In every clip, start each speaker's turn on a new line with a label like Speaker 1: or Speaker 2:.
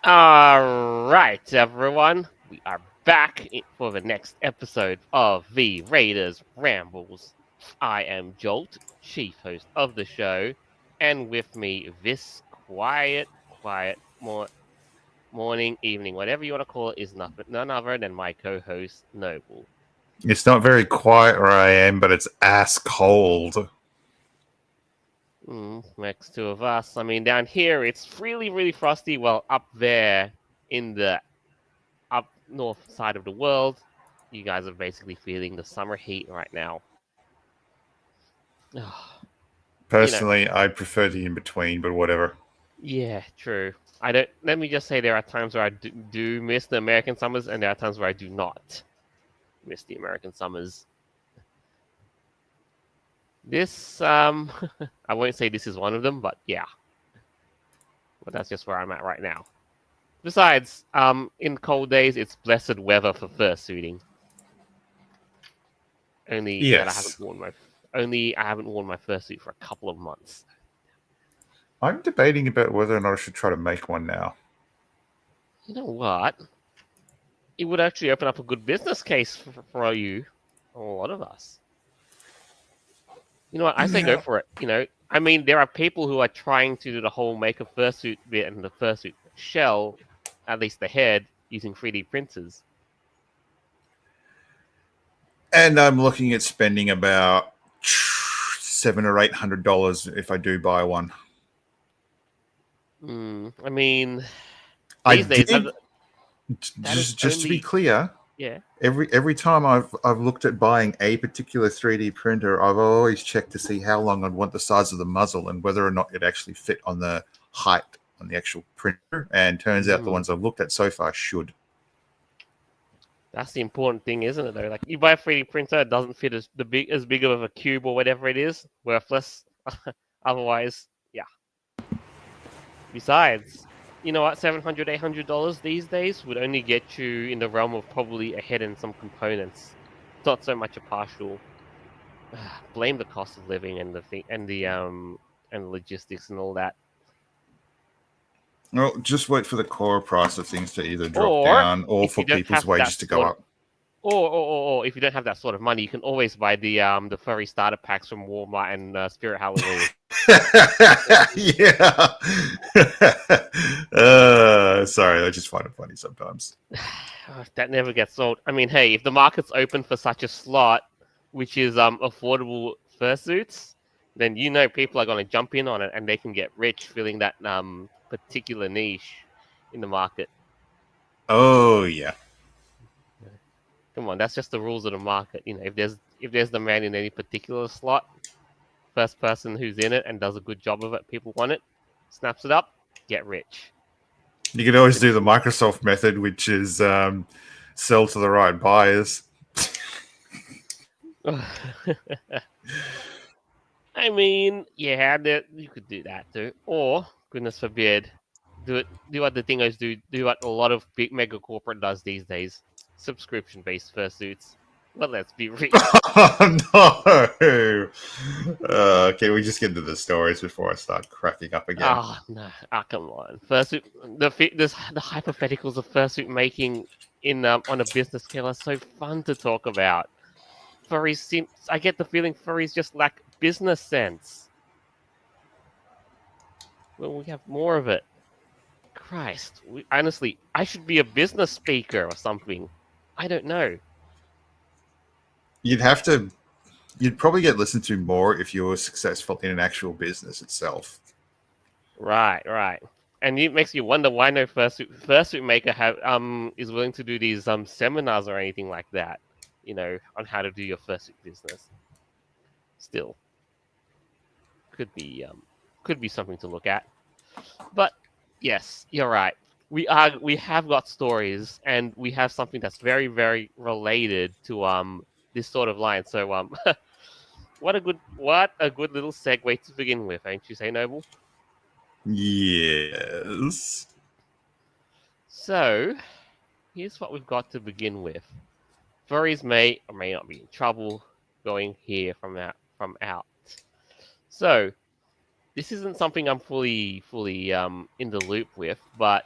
Speaker 1: All right, everyone. We are back for the next episode of the Raiders Rambles. I am Jolt, chief host of the show, and with me this quiet morning, evening, whatever you want to call it, is none other than my co-host Noble.
Speaker 2: It's not very quiet where I am, but it's ass cold.
Speaker 1: Next two of us. I mean, down here it's really frosty. Well, up there in the up north side of the world, you guys are basically feeling the summer heat right now. you know,
Speaker 2: Personally, I prefer the in between, but whatever.
Speaker 1: yeah, true. I don't. Let me just say, there are times where I do miss the American summers, and there are times where I do not miss the American summers. This, I won't say this is one of them, but yeah, but that's just where I'm at right now. Besides, in cold days, it's blessed weather for fursuiting. Only that
Speaker 2: Yes.
Speaker 1: I haven't worn my fursuit for a couple of months.
Speaker 2: I'm debating about whether or not I should try to make one now.
Speaker 1: You know what? It would actually open up a good business case for you, or a lot of us. You know what? I say go
Speaker 2: Yeah.
Speaker 1: for it. I mean, there are people who are trying to do the whole make a fursuit bit and the fursuit shell, at least the head, using 3D printers.
Speaker 2: And I'm looking at spending about $700 or $800 if I do buy one.
Speaker 1: I mean,
Speaker 2: I
Speaker 1: these days
Speaker 2: did
Speaker 1: that is
Speaker 2: just to be
Speaker 1: only
Speaker 2: clear,
Speaker 1: yeah.
Speaker 2: every time I've looked at buying a particular 3D printer, I've always checked to see how long I'd want the size of the muzzle and whether or not it actually fit on the height on the actual printer. And turns out the
Speaker 1: Mm,
Speaker 2: ones I've looked at so far should.
Speaker 1: that's the important thing, isn't it? Though, like you buy a 3D printer, it doesn't fit as big of a cube or whatever it is, worthless. Otherwise, yeah. Besides, you know what, $700, $800 these days would only get you in the realm of probably a head and some components. Not so much a partial. Blame the cost of living and the thing and the logistics and all that.
Speaker 2: Well, just wait for the core price of things to either drop
Speaker 1: Or
Speaker 2: down or
Speaker 1: if you
Speaker 2: for
Speaker 1: don't
Speaker 2: people's
Speaker 1: have that
Speaker 2: wages to go
Speaker 1: sort of
Speaker 2: up.
Speaker 1: or if you don't have that sort of money, you can always buy the furry starter packs from Walmart and Spirit Halloween.
Speaker 2: Yeah. Sorry, I just find it funny sometimes.
Speaker 1: That never gets sold. I mean, hey, if the market's open for such a slot, which is affordable fursuits, then people are going to jump in on it and they can get rich filling that particular niche in the market.
Speaker 2: Oh yeah.
Speaker 1: Come on, that's just the rules of the market. If there's the man in any particular slot, first person who's in it and does a good job of it, people want it, snaps it up, get rich.
Speaker 2: You can always do the
Speaker 1: Simple.
Speaker 2: Microsoft method, which is sell to the right buyers.
Speaker 1: I mean, yeah, you could do that too. Or, goodness forbid, do what the thingos do what a lot of big mega corporate does these days. Subscription based fursuits. But let's be real.
Speaker 2: Oh no! Okay, we just get into the stories before I start cracking up again.
Speaker 1: Ah, no. Ah, come on. Fursuit the hypotheticals of fursuit making in on a business scale are so fun to talk about. I get the feeling furries just lack business sense. Well, we have more of it. Christ, honestly, I should be a business speaker or something. I don't know.
Speaker 2: You'd have to. You'd probably get listened to more if you were successful in an actual business itself.
Speaker 1: Right. And it makes you wonder why no fursuit maker have is willing to do these seminars or anything like that. On how to do your fursuit business. Still, could be could be something to look at. But yes, you're right. We have got stories, and we have something that's very related to this sort of line. So what a good little segue to begin with, ain't you say, Noble?
Speaker 2: Yes.
Speaker 1: So here's what we've got to begin with. Furries may or may not be in trouble going here from out. So this isn't something I'm fully in the loop with, but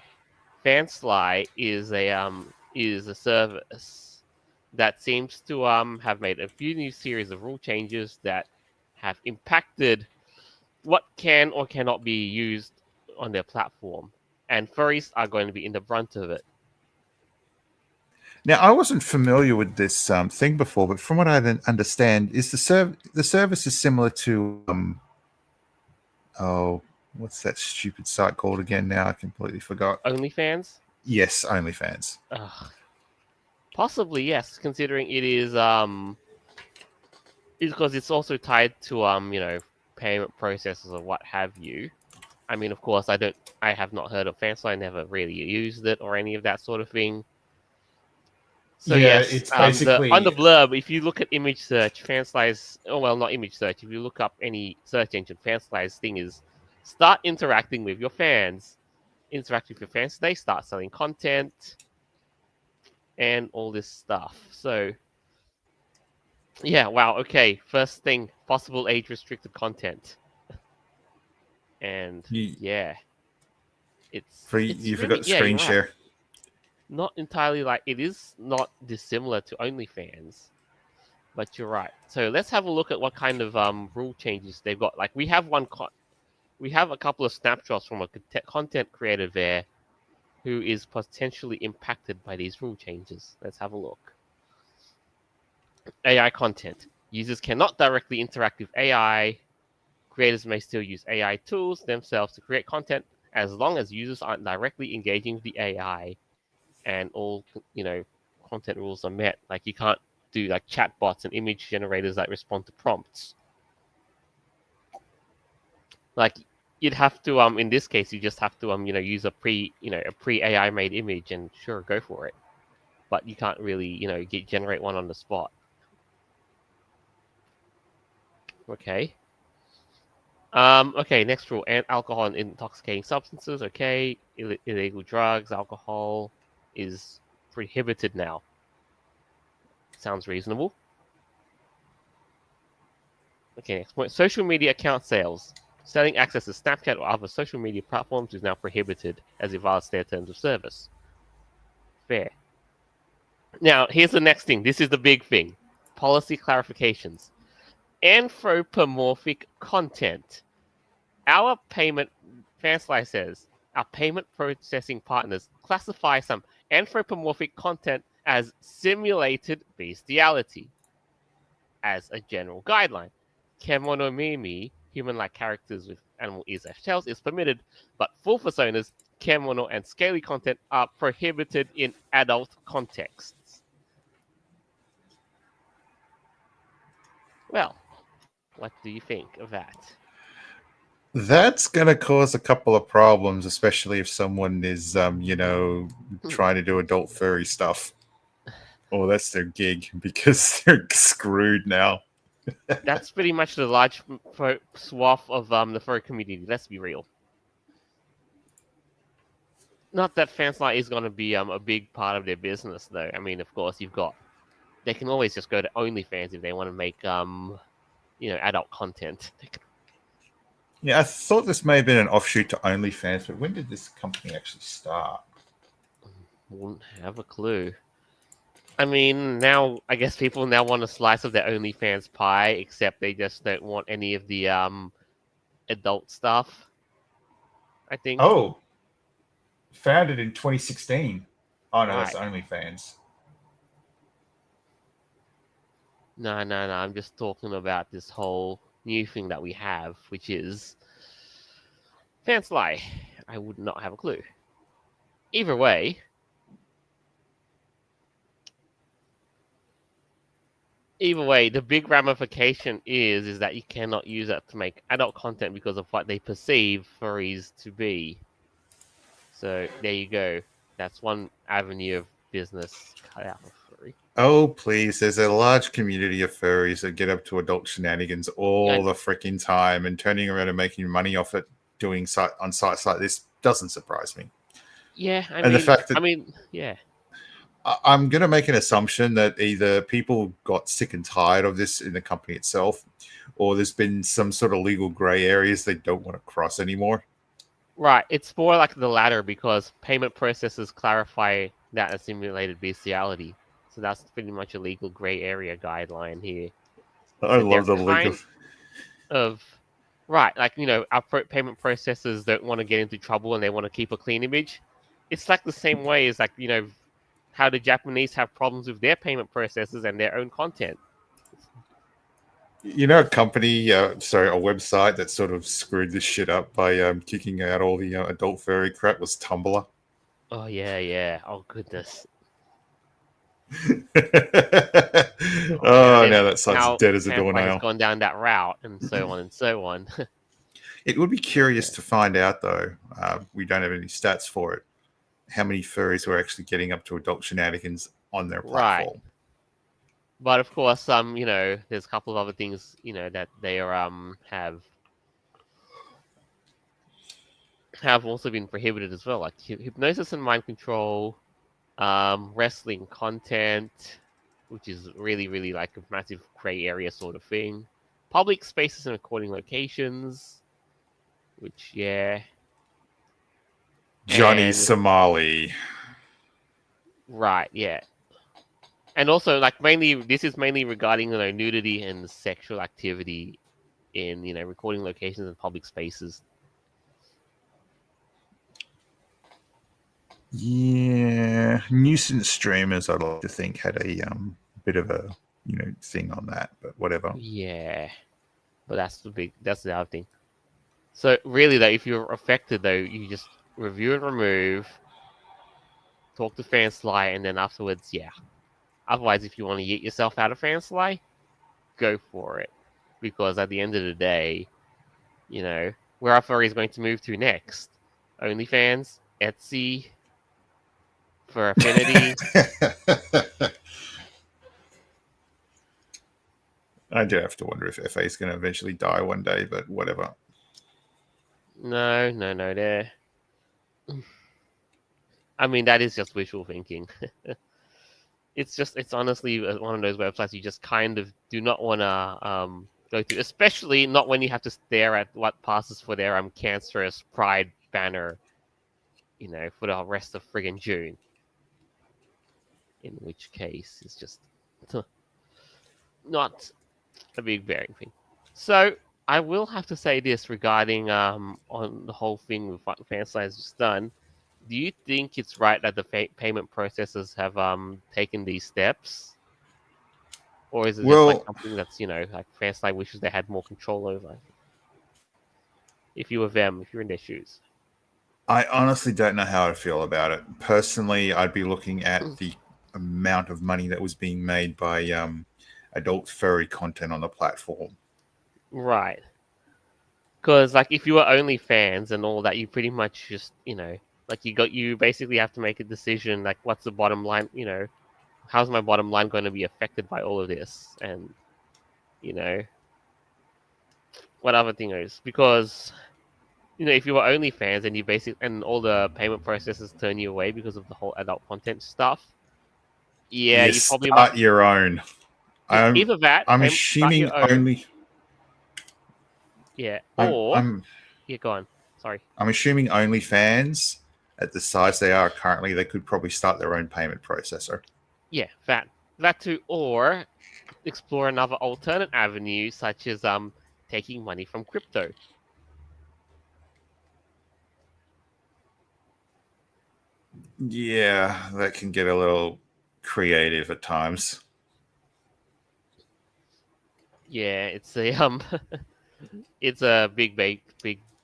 Speaker 1: Fansly is a service that seems to have made a few new series of rule changes that have impacted what can or cannot be used on their platform, and furries are going to be in the brunt of it.
Speaker 2: Now, I wasn't familiar with this thing before, but from what I understand, is the service is similar to oh, what's that stupid site called again? Now I completely forgot.
Speaker 1: OnlyFans?
Speaker 2: Yes, OnlyFans.
Speaker 1: Ugh. Possibly yes, considering it is because it's also tied to payment processes or what have you. I mean, of course, I have not heard of Fansly. I never really used it or any of that sort of thing. So
Speaker 2: Yeah,
Speaker 1: yes,
Speaker 2: it's
Speaker 1: the on the
Speaker 2: basically
Speaker 1: blurb, if you look at image search, Fansly's not image search. If you look up any search engine, Fansly's thing is start interacting with your fans. Interact with your fans today. Start selling content and all this stuff. So yeah, wow. Okay, first thing, possible age restricted content, and
Speaker 2: you,
Speaker 1: yeah, it's
Speaker 2: you
Speaker 1: really
Speaker 2: forgot the
Speaker 1: yeah.
Speaker 2: screen
Speaker 1: You're right.
Speaker 2: share.
Speaker 1: Not entirely like it is not dissimilar to OnlyFans, but you're right. So let's have a look at what kind of rule changes they've got. Like we have a couple of snapshots from a content creator there who is potentially impacted by these rule changes. Let's have a look. AI content. Users cannot directly interact with AI. Creators may still use AI tools themselves to create content as long as users aren't directly engaging with the AI and all content rules are met. Like you can't do like chatbots and image generators that respond to prompts. Like you'd have to in this case you just have to use a pre AI made image and sure go for it. But you can't really generate one on the spot. Okay. Okay, next rule. And alcohol and intoxicating substances. Okay. Illegal drugs, alcohol is prohibited now. Sounds reasonable. Okay, next point. Social media account sales. Selling access to Snapchat or other social media platforms is now prohibited as it violates their terms of service. Fair. Now, here's the next thing. This is the big thing. Policy clarifications. Anthropomorphic content. Our payment, Fansly says, our payment processing partners classify some anthropomorphic content as simulated bestiality as a general guideline. Kemonomimi, human-like characters with animal ears/tails, is permitted, but full personas, kemono, and scaly content are prohibited in adult contexts. Well, what do you think of that?
Speaker 2: That's going to cause a couple of problems, especially if someone is, trying to do adult furry stuff. Oh, that's their gig because they're screwed now.
Speaker 1: That's pretty much the large swath of the furry community. Let's be real. Not that Fansly is going to be a big part of their business, though. I mean, of course, they can always just go to OnlyFans if they want to make adult content.
Speaker 2: Yeah, I thought this may have been an offshoot to OnlyFans, but when did this company actually start?
Speaker 1: Wouldn't have a clue. I mean, now I guess people now want a slice of their OnlyFans pie, except they just don't want any of the adult stuff. I think.
Speaker 2: Oh, founded in 2016. Oh no, that's
Speaker 1: Right.
Speaker 2: OnlyFans.
Speaker 1: No. I'm just talking about this whole new thing that we have, which is Fansly. I would not have a clue. Either way, the big ramification is that you cannot use it to make adult content because of what they perceive furries to be. So there you go. That's one avenue of business cut out for furry.
Speaker 2: Oh, please. There's a large community of furries that get up to adult shenanigans all the freaking time, and turning around and making money off it doing on sites like this doesn't surprise me.
Speaker 1: Yeah,
Speaker 2: The fact that
Speaker 1: yeah.
Speaker 2: I'm going to make an assumption that either people got sick and tired of this in the company itself, or there's been some sort of legal gray areas they don't want to cross anymore.
Speaker 1: Right, it's more like the latter because payment processors clarify that as simulated bestiality. So that's pretty much a legal gray area guideline here.
Speaker 2: I
Speaker 1: That they're
Speaker 2: love the legal.
Speaker 1: kind of right, like our payment processors don't want to get into trouble and they want to keep a clean image. It's like the same way as like how the Japanese have problems with their payment processors and their own content.
Speaker 2: A company, sorry, a website that sort of screwed this shit up by kicking out all the adult furry crap was Tumblr.
Speaker 1: Oh yeah, yeah. Oh goodness. Oh,
Speaker 2: Oh, now that site's
Speaker 1: now
Speaker 2: dead as a
Speaker 1: Fanfly has
Speaker 2: doornail.
Speaker 1: gone down that route, and so on and so on.
Speaker 2: It would be curious
Speaker 1: Yeah.
Speaker 2: to find out, though. We don't have any stats for it. How many furries were actually getting up to adult shenanigans on their
Speaker 1: Right.
Speaker 2: platform?
Speaker 1: But of course, there's a couple of other things, that they are have also been prohibited as well, like hypnosis and mind control, wrestling content, which is really, really like a massive gray area sort of thing. Public spaces and recording locations, which yeah,
Speaker 2: Johnny
Speaker 1: and
Speaker 2: Somali.
Speaker 1: right, yeah. And also, like this is mainly regarding nudity and sexual activity in recording locations and public spaces.
Speaker 2: Yeah, nuisance streamers. I'd like to think had a bit of a thing on that, but whatever.
Speaker 1: Yeah, but that's the other thing. So really, though, if you're affected, though, you just review and remove, talk to Fansly, and then afterwards, yeah. Otherwise, if you want to yeet yourself out of Fansly, go for it, because at the end of the day, where are furries going to move to next? OnlyFans, Etsy, for affinity.
Speaker 2: I do have to wonder if FA is going to eventually die one day, but whatever.
Speaker 1: No, no, no, there. I mean, that is just wishful thinking. It's honestly one of those websites you just kind of do not want to go to, especially not when you have to stare at what passes for their cancerous pride banner, for the rest of friggin' June. In which case, it's just not a big bearing thing. So I will have to say this regarding on the whole thing with what Fansly has just done. Do you think it's right that the payment processors have taken these steps, or is it just like
Speaker 2: Well,
Speaker 1: something that's like Fansly wishes they had more control over? If you were them, if you're in their shoes.
Speaker 2: I honestly don't know how I feel about it. Personally, I'd be looking at the amount of money that was being made by adult furry content on the platform.
Speaker 1: Right. Because like if you were only fans and all that, you pretty much just like you basically have to make a decision like what's the bottom line, how's my bottom line going to be affected by all of this, and you know what other thing is, because if you were only fans and you and all the payment processes turn you away because of the whole adult content stuff, yeah,
Speaker 2: You
Speaker 1: you probably might.
Speaker 2: start your own.
Speaker 1: Yeah,
Speaker 2: I'm
Speaker 1: either that,
Speaker 2: I'm
Speaker 1: start
Speaker 2: assuming
Speaker 1: your own.
Speaker 2: only.
Speaker 1: Yeah,
Speaker 2: I'm
Speaker 1: or
Speaker 2: I'm
Speaker 1: yeah, go on. Sorry.
Speaker 2: I'm assuming OnlyFans, at the size they are currently, they could probably start their own payment processor.
Speaker 1: Yeah, that too, or explore another alternate avenue such as taking money from crypto.
Speaker 2: Yeah, that can get a little creative at times.
Speaker 1: Yeah, it's a it's a big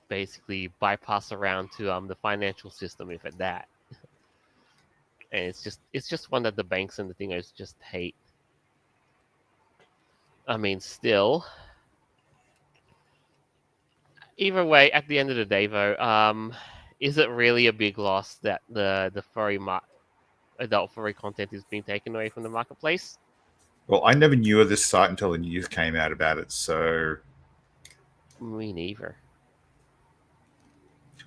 Speaker 1: basically bypass around to the financial system if at that. And it's just one that the banks and the thingers just hate. I mean, still, either way, at the end of the day, though, is it really a big loss that the adult furry content is being taken away from the marketplace?
Speaker 2: Well, I never knew of this site until the news came out about it. So,
Speaker 1: Me neither.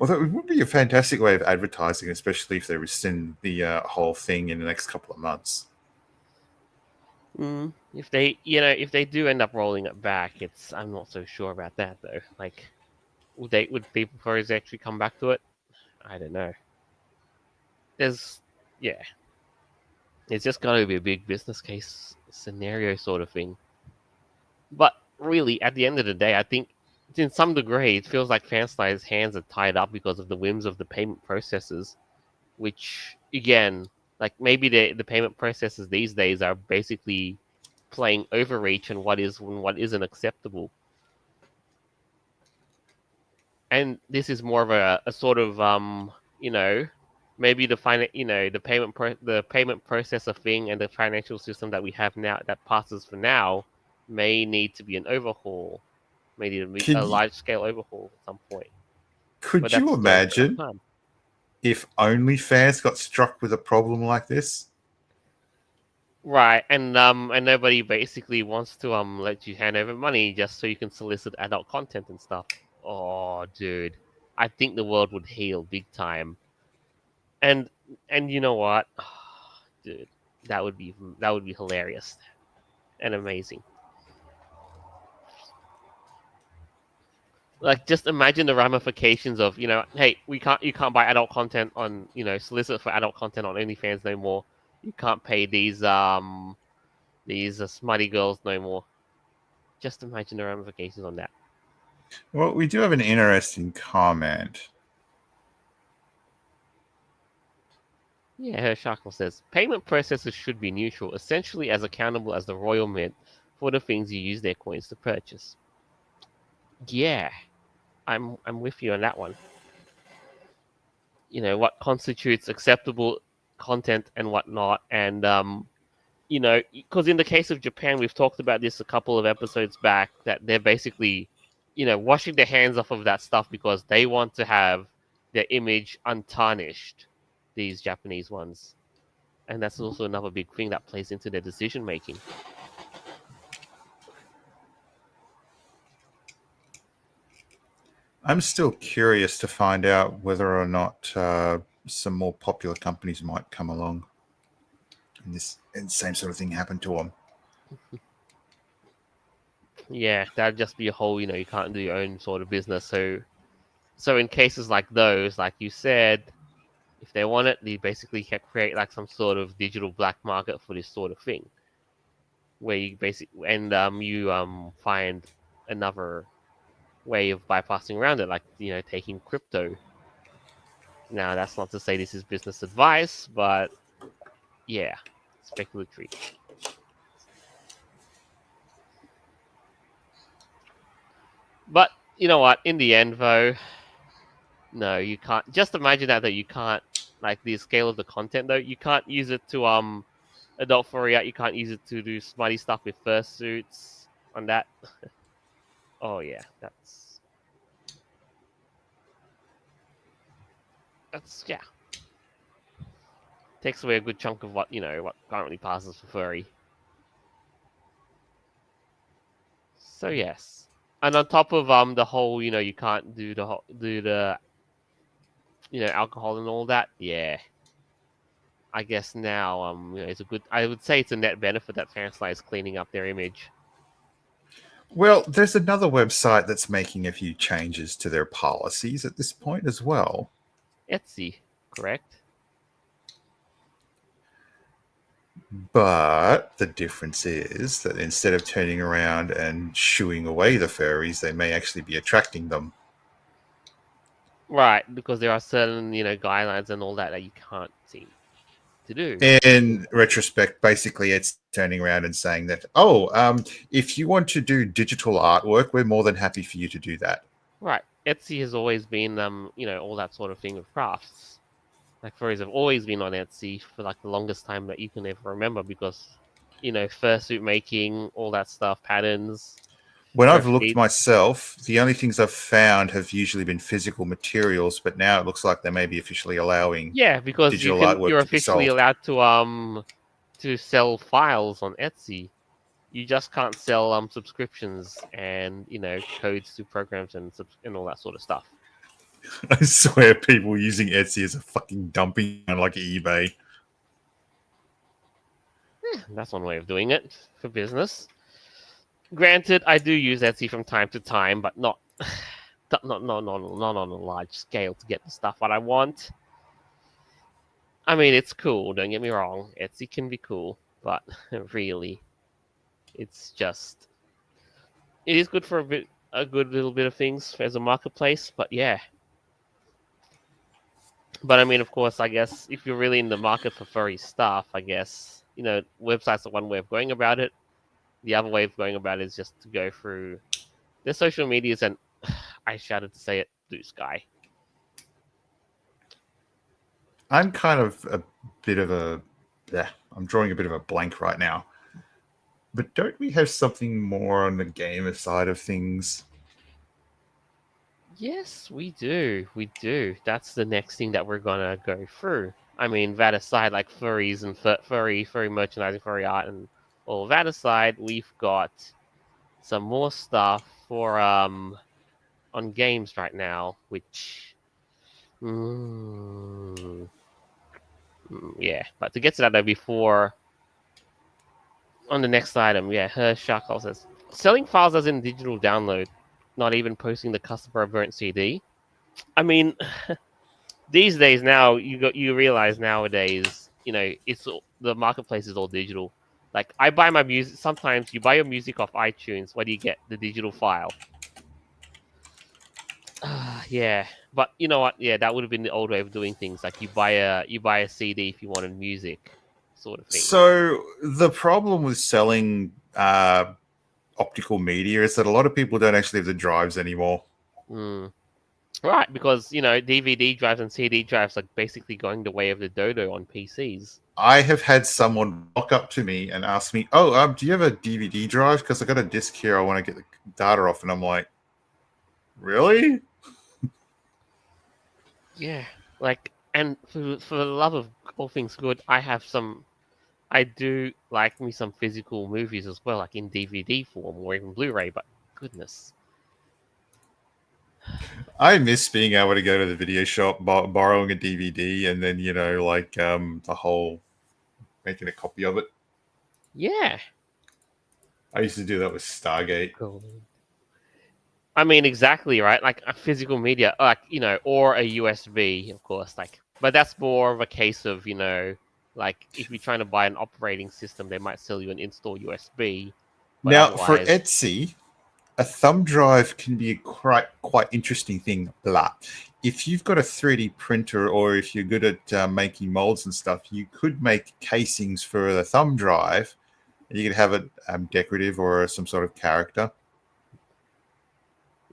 Speaker 2: although it would be a fantastic way of advertising, especially if they rescind the whole thing in the next couple of months.
Speaker 1: If they do end up rolling it back, I'm not so sure about that though. Like, would people pros actually come back to it? I don't know. There's yeah, it's just got to be a big business case scenario sort of thing. But really, at the end of the day, I think in some degree it feels like Fansly's hands are tied up because of the whims of the payment processors, which again, like maybe the payment processors these days are basically playing overreach and what is and what isn't acceptable. And this is more of a sort of you know, maybe the payment processor thing and the financial system that we have now that passes for now may need to be an overhaul, maybe a
Speaker 2: Can you,
Speaker 1: large scale overhaul at some point. But
Speaker 2: could
Speaker 1: that's
Speaker 2: you
Speaker 1: a story for another
Speaker 2: imagine
Speaker 1: time.
Speaker 2: if OnlyFans got struck with a problem like this?
Speaker 1: Right, and nobody basically wants to let you hand over money just so you can solicit adult content and stuff. Oh, dude, I think the world would heal big time. And and you know what, dude, that would be hilarious and amazing. Like, just imagine the ramifications of hey, you can't buy adult content on solicit for adult content on OnlyFans no more. You can't pay these smutty girls no more. Just imagine the ramifications on that.
Speaker 2: Well, we do have an interesting comment.
Speaker 1: Yeah, Hershakal says payment processors should be neutral, essentially as accountable as the Royal Mint for the things you use their coins to purchase. Yeah, I'm with you on that one. What constitutes acceptable content and what not, and because in the case of Japan, we've talked about this a couple of episodes back, that they're basically, washing their hands off of that stuff because they want to have their image untarnished. These Japanese ones, and that's also another big thing that plays into their decision making.
Speaker 2: I'm still curious to find out whether or not some more popular companies might come along, and the same sort of thing happen to them.
Speaker 1: Yeah, that'd just be a whole, you can't do your own sort of business. So in cases like those, like you said, if they want it, they basically can create like some sort of digital black market for this sort of thing, where you basically and you find another way of bypassing around it, like taking crypto. Now that's not to say this is business advice, but yeah, speculatory. But you know what? In the end, though, no, you can't. Just imagine that you can't, like, the scale of the content though. You can't use it to adult furry out. You can't use it to do smutty stuff with fursuits on that. Oh yeah, that's yeah. Takes away a good chunk of what currently passes for furry. So yes, and on top of the whole, you can't do the alcohol and all that. Yeah, I guess now it's a good. I would say it's a net benefit that Fansly is cleaning up their image.
Speaker 2: Well, there's another website that's making a few changes to their policies at this point as well.
Speaker 1: Etsy, correct?
Speaker 2: But the difference is that instead of turning around and shooing away the furries, they may actually be attracting them.
Speaker 1: Right, because there are certain guidelines and all that you can't seem to do.
Speaker 2: In retrospect, basically, it's turning around and saying that, if you want to do digital artwork, we're more than happy for you to do that.
Speaker 1: Right, Etsy has always been all that sort of thing with crafts. Like furries have always been on Etsy for like the longest time that you can ever remember because fursuit making, all that stuff, patterns,
Speaker 2: When I've looked
Speaker 1: graffitis.
Speaker 2: myself, the only things I've found have usually been physical materials, but now it looks like they may be officially allowing
Speaker 1: Yeah, because
Speaker 2: digital artwork
Speaker 1: you're
Speaker 2: to be
Speaker 1: officially
Speaker 2: sold.
Speaker 1: allowed to sell files on Etsy. You just can't sell subscriptions and codes to programs and all that sort of stuff.
Speaker 2: I swear people using Etsy as a fucking dumping ground like eBay.
Speaker 1: That's one way of doing it for business. Granted, I do use Etsy from time to time, but not not on a large scale to get the stuff that I want. I mean, it's cool. Don't get me wrong. It can be cool, but really, it's just it is good for a good little bit of things as a marketplace. But yeah, but I mean, of course, I guess if you're really in the market for furry stuff, I guess websites are one way of going about it. The other way of going about it is just to go through their social medias and I shouted to say it, Blue Sky.
Speaker 2: I'm kind of a bit of a. Yeah, I'm drawing a bit of a blank right now. But don't we have something more on the gamer side of things?
Speaker 1: Yes, we do. We do. That's the next thing that we're gonna go through. I mean, that aside, like furries and furry merchandising, furry art, and all that aside, we've got some more stuff for on games right now, which mm, yeah. But to get to that though, before on the next item, yeah, her Sharkhole says selling files as in digital download, not even posting the customer burnt CD. I mean, these days now you realize nowadays, the marketplace is all digital. Like I buy my music. Sometimes you buy your music off iTunes. What do you get? The digital file. Yeah, but you know what? Yeah, that would have been the old way of doing things. Like you buy a CD if you wanted music, sort of thing.
Speaker 2: So the problem with selling optical media is that a lot of people don't actually have the drives anymore.
Speaker 1: Mm. Right, because DVD drives and CD drives are basically going the way of the dodo on PCs.
Speaker 2: I have had someone walk up to me and ask me, "Oh, do you have a DVD drive? Because I got a disc here. I want to get the data off." And I'm like, "Really?"
Speaker 1: Yeah, like, and for the love of all things good, I do like me some physical movies as well, like in DVD form or even Blu-ray. But goodness,
Speaker 2: I miss being able to go to the video shop, borrowing a DVD, and then the whole making a copy of it.
Speaker 1: yeah.
Speaker 2: I used to do that with Stargate.
Speaker 1: Cool. I mean, exactly right. Like a physical media, like or a USB, of course. Like, but that's more of a case of like if you're trying to buy an operating system, they might sell you an install USB. But
Speaker 2: Now, for
Speaker 1: otherwise,
Speaker 2: Etsy, a thumb drive can be a quite interesting thing. Blah. If you've got a 3D printer or if you're good at making molds and stuff, you could make casings for the thumb drive. And you could have it decorative or some sort of character.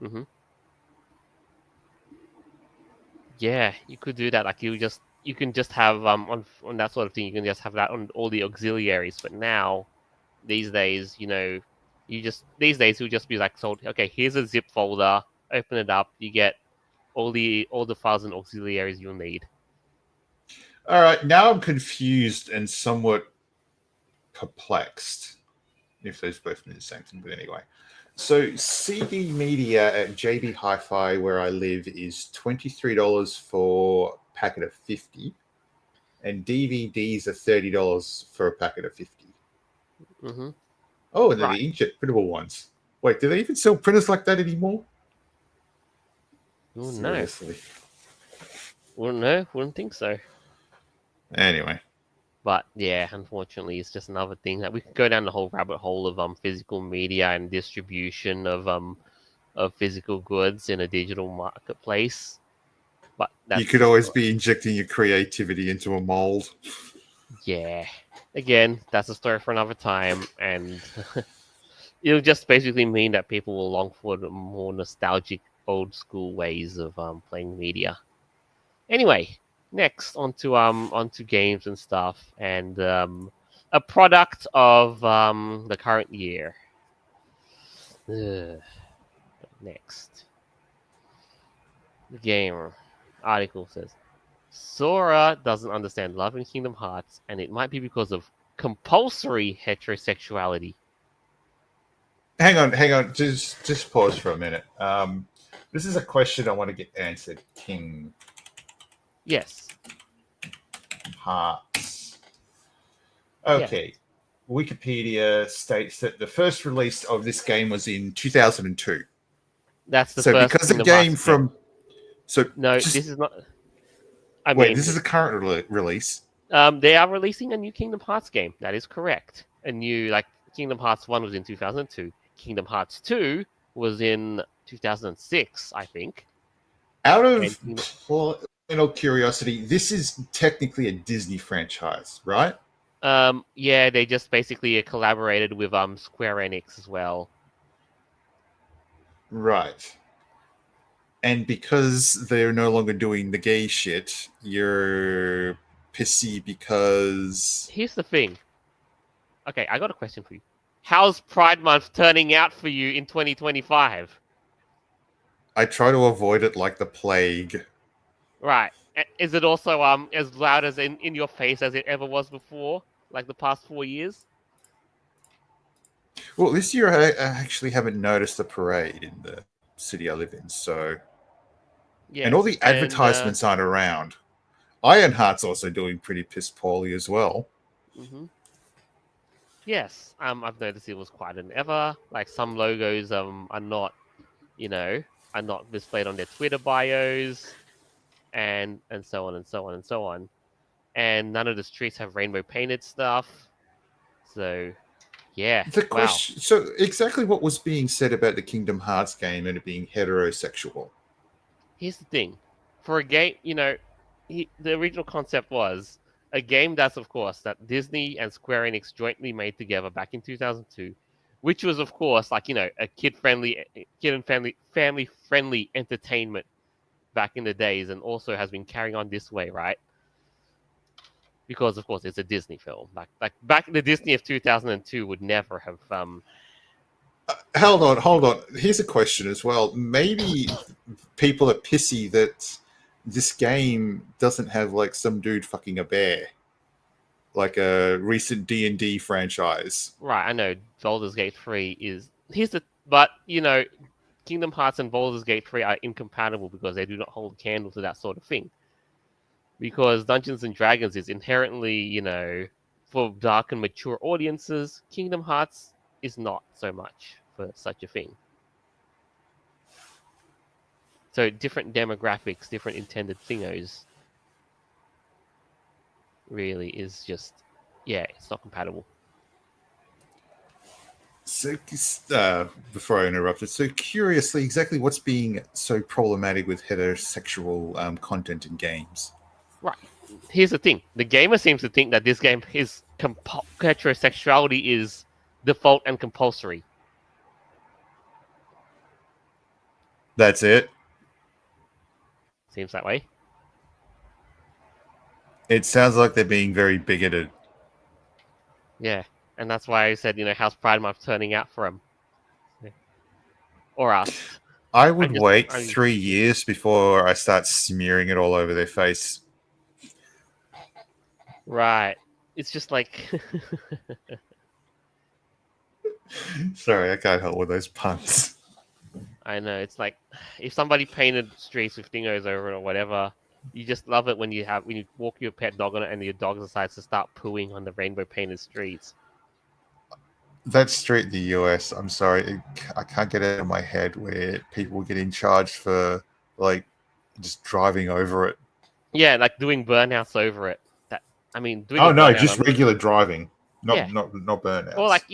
Speaker 1: hmm yeah, you could do that. Like you can just have on that sort of thing. You can just have that on all the auxiliaries. But now these days, these days you'll just be like told, okay, here's a zip folder. Open it up. You get all the files and auxiliaries you'll need.
Speaker 2: All right, now I'm confused and somewhat perplexed, if those both mean the same thing, but anyway. So CD media at JB Hi-Fi, where I live, is $23 for a packet of 50, and DVDs are $30 for a packet of 50.
Speaker 1: Mm-hmm.
Speaker 2: Oh, and they're
Speaker 1: Right.
Speaker 2: the inkjet printable ones. Wait, do they even sell printers like that anymore?
Speaker 1: Oh no.
Speaker 2: Seriously.
Speaker 1: Well, no, wouldn't think so.
Speaker 2: Anyway.
Speaker 1: But yeah, unfortunately, it's just another thing that we could go down the whole rabbit hole of physical media and distribution of physical goods in a digital marketplace. But
Speaker 2: You
Speaker 1: that's
Speaker 2: could always be injecting your creativity into a mold.
Speaker 1: yeah. Again, that's a story for another time, and it'll just basically mean that people will long for the more nostalgic, old school ways of playing media. Anyway, next onto games and stuff, and a product of the current year. Ugh. Next, the game article says Sora doesn't understand love in Kingdom Hearts, and it might be because of compulsory heterosexuality.
Speaker 2: Hang on. Just pause for a minute. This is a question I want to get answered. King
Speaker 1: Yes.
Speaker 2: Hearts.
Speaker 1: Yes.
Speaker 2: Okay. Wikipedia states that the first release of this game was in 2002.
Speaker 1: That's the
Speaker 2: So
Speaker 1: first
Speaker 2: because the
Speaker 1: Kingdom Hearts
Speaker 2: game
Speaker 1: game.
Speaker 2: from so
Speaker 1: No,
Speaker 2: just
Speaker 1: this is not. I
Speaker 2: wait,
Speaker 1: mean,
Speaker 2: this is a current release.
Speaker 1: they are releasing a new Kingdom Hearts game. That is correct. A new like Kingdom Hearts 1 was in 2002. Kingdom Hearts 2 was in 2006, I think.
Speaker 2: Out
Speaker 1: And
Speaker 2: of curiosity, this is technically a Disney franchise, right?
Speaker 1: yeah, they just basically collaborated with Square Enix as well.
Speaker 2: Right. And because they're no longer doing the gay shit, you're pissy because
Speaker 1: Here's the thing. Okay, I got a question for you. How's Pride Month turning out for you in 2025?
Speaker 2: I try to avoid it like the plague.
Speaker 1: Right. Is it also as loud as in your face as it ever was before, like the past 4 years?
Speaker 2: Well, this year I actually haven't noticed the parade in the city I live in, so and all
Speaker 1: Yes,
Speaker 2: the
Speaker 1: and
Speaker 2: advertisements aren't around. Ironheart's also doing pretty piss poorly as well.
Speaker 1: mhm. Yes, I've noticed it was quite an ever. Like some logos are not, you know, are not displayed on their Twitter bios, and so on and so on and so on. And none of the streets have rainbow painted stuff. So yeah,
Speaker 2: The
Speaker 1: wow.
Speaker 2: question, so exactly what was being said about the Kingdom Hearts game and it being heterosexual?
Speaker 1: Here's the thing: for a game, the original concept was a game that's, of course, that Disney and Square Enix jointly made together back in 2002, which was, of course, like a kid and family friendly entertainment back in the days, and also has been carrying on this way, right? Because of course it's a Disney film. Like back the Disney of 2002 would never have
Speaker 2: Hold on. Here's a question as well. Maybe people are pissy that this game doesn't have like some dude fucking a bear, like a recent D&D franchise.
Speaker 1: right. I know Baldur's Gate 3 is here's the but Kingdom Hearts and Baldur's Gate 3 are incompatible because they do not hold a candle to that sort of thing. Because Dungeons and Dragons is inherently, for dark and mature audiences. Kingdom Hearts is not so much for such a thing. So different demographics, different intended thingos really is just, yeah, it's not compatible.
Speaker 2: So, before I interrupted, so curiously, exactly what's being so problematic with heterosexual content in games?
Speaker 1: Right. Here's the thing: the gamer seems to think that this game is heterosexuality is default and compulsory.
Speaker 2: That's it.
Speaker 1: Seems that way.
Speaker 2: It sounds like they're being very bigoted.
Speaker 1: Yeah, and that's why I said, how's Pride Month turning out for him or us?
Speaker 2: I would wait
Speaker 1: I'm
Speaker 2: 3 years before I start smearing it all over their face.
Speaker 1: right. It's just like
Speaker 2: Sorry, I can't help with those puns.
Speaker 1: I know it's like if somebody painted streets with dingos over it or whatever, you just love it when you walk your pet dog on it and your dog decides to start pooing on the rainbow painted streets.
Speaker 2: That street in the US, I'm sorry, I can't get it out of my head where people getting charged for like just driving over it.
Speaker 1: Yeah, like doing burnouts over it. Doing a
Speaker 2: Oh no,
Speaker 1: burnout.
Speaker 2: just regular driving,
Speaker 1: Yeah,
Speaker 2: not
Speaker 1: or
Speaker 2: burnouts.
Speaker 1: like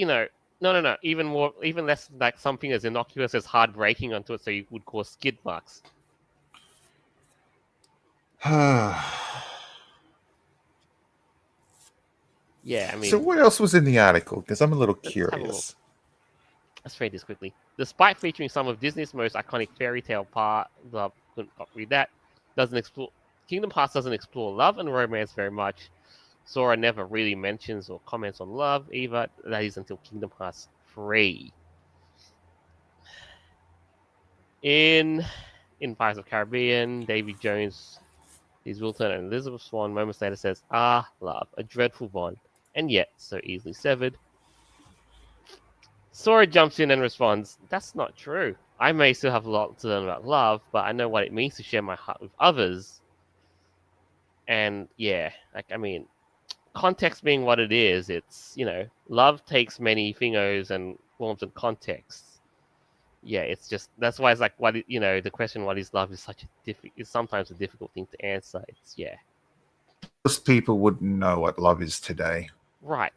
Speaker 1: no, even more, even less like something as innocuous as hard braking onto it, so you would cause skid marks. Yeah,
Speaker 2: So what else was in the article? Because I'm a little
Speaker 1: let's have a look.
Speaker 2: curious.
Speaker 1: Let's read this quickly. Despite featuring some of Disney's most iconic fairy tale couldn't read that. Kingdom Hearts doesn't explore love and romance very much. Sora never really mentions or comments on love either. That is until Kingdom Hearts 3. In Pirates of the Caribbean, Davy Jones, his Wilton and Elizabeth Swan moments later says, love, a dreadful bond, and yet so easily severed. Sora jumps in and responds, that's not true. I may still have a lot to learn about love, but I know what it means to share my heart with others. And yeah, context being what it is, it's, love takes many thingos and forms and contexts. Yeah, it's just that's why it's like the question what is love is such a is sometimes a difficult thing to answer. It's yeah.
Speaker 2: Most people wouldn't know what love is today.
Speaker 1: Right.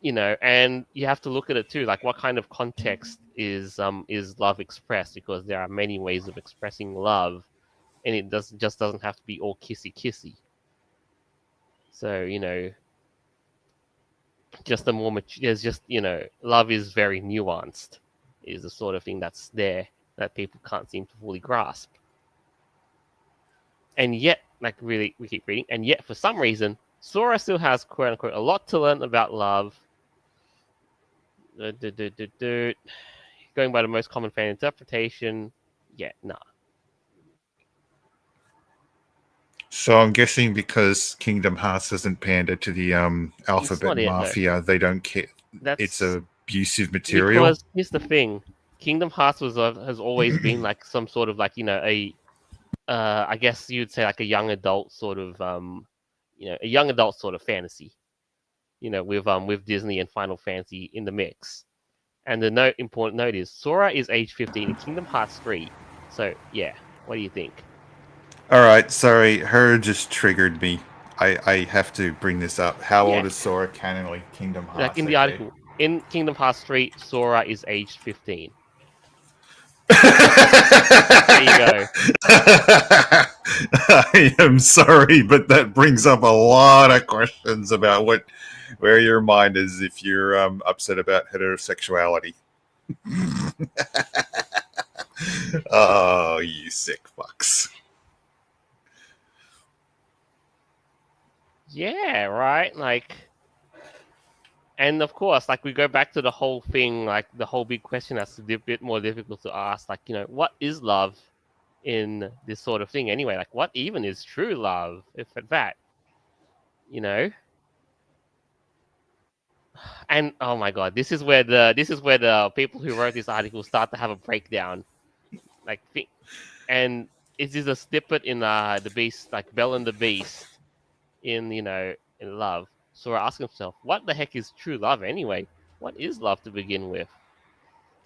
Speaker 1: And you have to look at it too, like what kind of context is love expressed, because there are many ways of expressing love, and it doesn't have to be all kissy kissy. So, just the more there's just, love is very nuanced, is the sort of thing that's there that people can't seem to fully grasp. And yet, like really we keep reading, and yet for some reason, Sora still has quote unquote a lot to learn about love. Going by the most common fan interpretation, yeah, nah.
Speaker 2: So I'm guessing because Kingdom Hearts doesn't pander to the
Speaker 1: It's
Speaker 2: alphabet
Speaker 1: not it, no.
Speaker 2: mafia, they don't care. It's
Speaker 1: That's
Speaker 2: abusive material.
Speaker 1: because here's the thing: Kingdom Hearts has always been like some sort of like I guess you'd say like a young adult sort of a young adult sort of fantasy, with Disney and Final Fantasy in the mix. And the important note is Sora is age 15 in Kingdom Hearts 3. So yeah, what do you think?
Speaker 2: All right, sorry, her just triggered me. I have to bring this up. How
Speaker 1: Yeah,
Speaker 2: old is Sora canonically? Kingdom
Speaker 1: like
Speaker 2: Hearts,
Speaker 1: in the
Speaker 2: okay.
Speaker 1: article, in Kingdom Hearts 3, Sora is aged 15. There you go.
Speaker 2: I am sorry, but that brings up a lot of questions about where your mind is if you're upset about heterosexuality. Oh, you sick fucks.
Speaker 1: Yeah, right. And of course, like we go back to the whole thing, like the whole big question that's a bit more difficult to ask. Like, what is love in this sort of thing anyway? Like, what even is true love, if at that, you know? And oh my god, this is where the people who wrote this article start to have a breakdown. Like, and it's just a snippet in the Beast, like Belle and the Beast, in love. Sora asks himself, what the heck is true love anyway? What is love to begin with?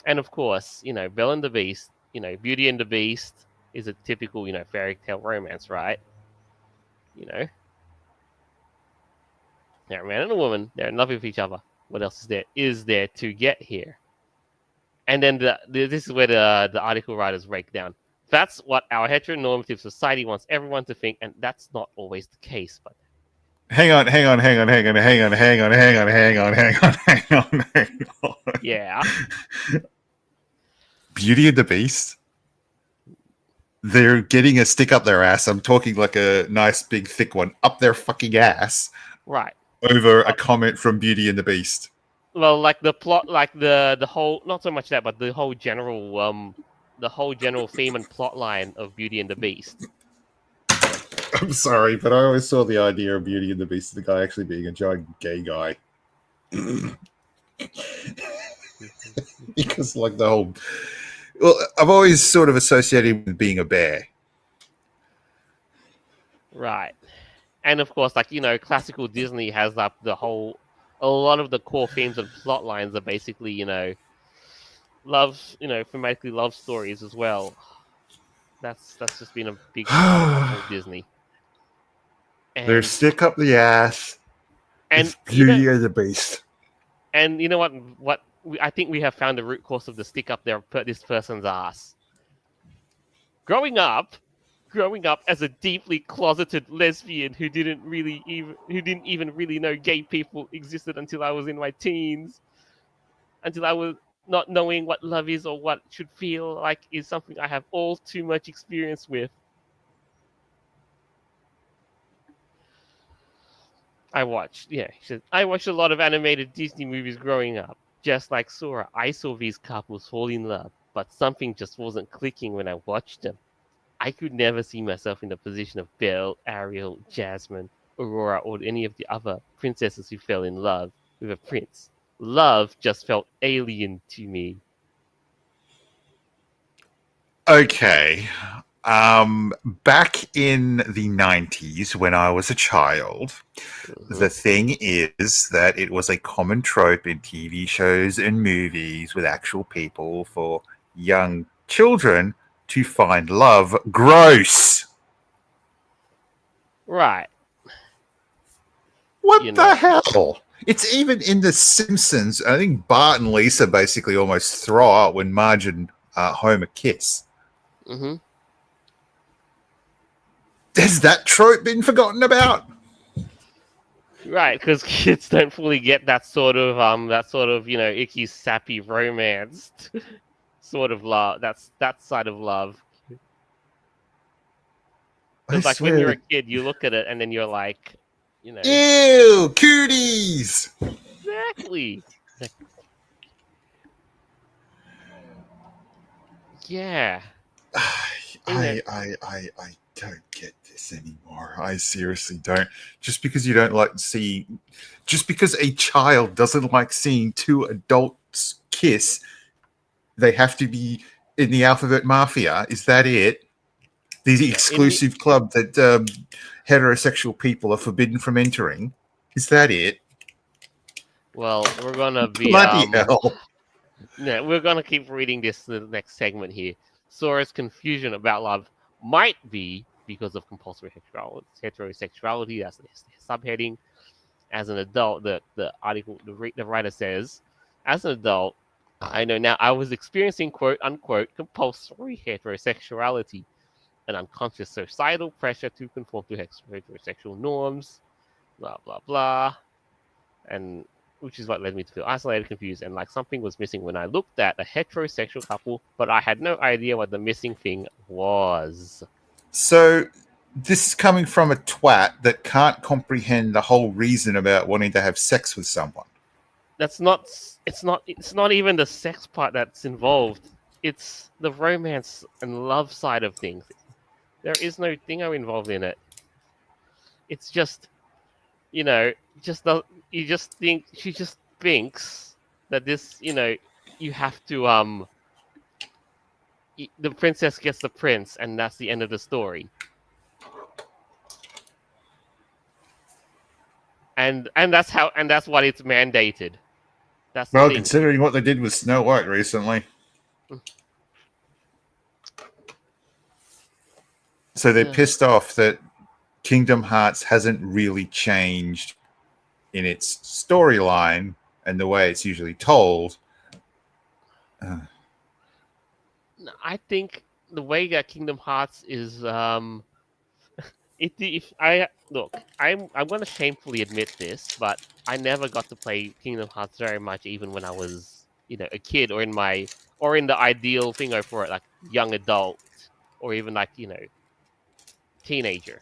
Speaker 1: And of course, Belle and the Beast, Beauty and the Beast is a typical, fairy tale romance, right? You know, they're a man and a woman, they're in love with each other. What else is there to get here? And then this is where the article writers break down. That's what our heteronormative society wants everyone to think, and that's not always the case. But
Speaker 2: Hang on.
Speaker 1: yeah,
Speaker 2: Beauty and the Beast. They're getting a stick up their ass. I'm talking like a nice big thick one up their fucking ass
Speaker 1: right.
Speaker 2: over a comment from Beauty and the Beast.
Speaker 1: Well, like the plot, like the whole, not so much that, but the whole general theme and plot line of Beauty and the Beast.
Speaker 2: I'm sorry, but I always saw the idea of Beauty and the Beast, the guy actually being a giant gay guy. Because like the whole, well, I've always sort of associated with being a bear.
Speaker 1: Right. And of course, like, classical Disney has like a lot of the core themes and plot lines are basically, love, thematically love stories as well. That's just been a big part of all Disney.
Speaker 2: Their
Speaker 1: And
Speaker 2: stick up the ass. It's Beauty and the Beast.
Speaker 1: And you know what? I think we have found the root cause of the stick up this person's ass. Growing up as a deeply closeted lesbian who didn't even really know gay people existed until I was in my teens, until I was not knowing what love is or what it should feel like is something I have all too much experience with. I watched a lot of animated Disney movies growing up. Just like Sora, I saw these couples fall in love, but something just wasn't clicking when I watched them. I could never see myself in the position of Belle, Ariel, Jasmine, Aurora, or any of the other princesses who fell in love with a prince. Love just felt alien to me.
Speaker 2: Okay. Back in the 90s when I was a child, the thing is that it was a common trope in TV shows and movies with actual people for young children to find love. Gross.
Speaker 1: Right.
Speaker 2: What
Speaker 1: You
Speaker 2: the
Speaker 1: know.
Speaker 2: hell? It's even in The Simpsons. I think Bart and Lisa basically almost throw up when Marge and Homer kiss.
Speaker 1: Hmm.
Speaker 2: Has that trope been forgotten about?
Speaker 1: Right, because kids don't fully get that sort of icky sappy romance sort of love. That's that side of love.
Speaker 2: I
Speaker 1: Because like when you're
Speaker 2: swear.
Speaker 1: a kid, you look at it and then you're like, you know,
Speaker 2: Ew, cooties.
Speaker 1: exactly. Like, yeah, you know,
Speaker 2: I don't get this anymore. I seriously don't. Just because you don't like seeing, just because a child doesn't like seeing two adults kiss, they have to be in the alphabet mafia. Is that it? The
Speaker 1: in the
Speaker 2: exclusive club that heterosexual people are forbidden from entering. Is that it?
Speaker 1: well, we're gonna be
Speaker 2: Bloody hell!
Speaker 1: no, we're gonna keep reading this the next segment here. Sora's confusion about love might be because of compulsory heterosexuality. That's the subheading. As an adult, the article the writer says, as an adult, I know now I was experiencing quote unquote compulsory heterosexuality, an unconscious societal pressure to conform to heterosexual norms, blah blah blah, and which is what led me to feel isolated, confused, and like something was missing when I looked at a heterosexual couple, but I had no idea what the missing thing was.
Speaker 2: So this is coming from a twat that can't comprehend the whole reason about wanting to have sex with someone.
Speaker 1: That's not. It's not even the sex part that's involved. It's the romance and love side of things. There is no dingo involved in it. It's just you know, just the, you just think she just thinks that this, you have to the princess gets the prince and that's the end of the story. And that's what it's mandated. That's the
Speaker 2: Well,
Speaker 1: thing.
Speaker 2: considering what they did with Snow White recently, so they're pissed off that Kingdom Hearts hasn't really changed in its storyline and the way it's usually told.
Speaker 1: I think the way that Kingdom Hearts is if I look, I'm gonna shamefully admit this, but I never got to play Kingdom Hearts very much, even when I was, a kid, or in the ideal thing for it, like young adult, or even like teenager,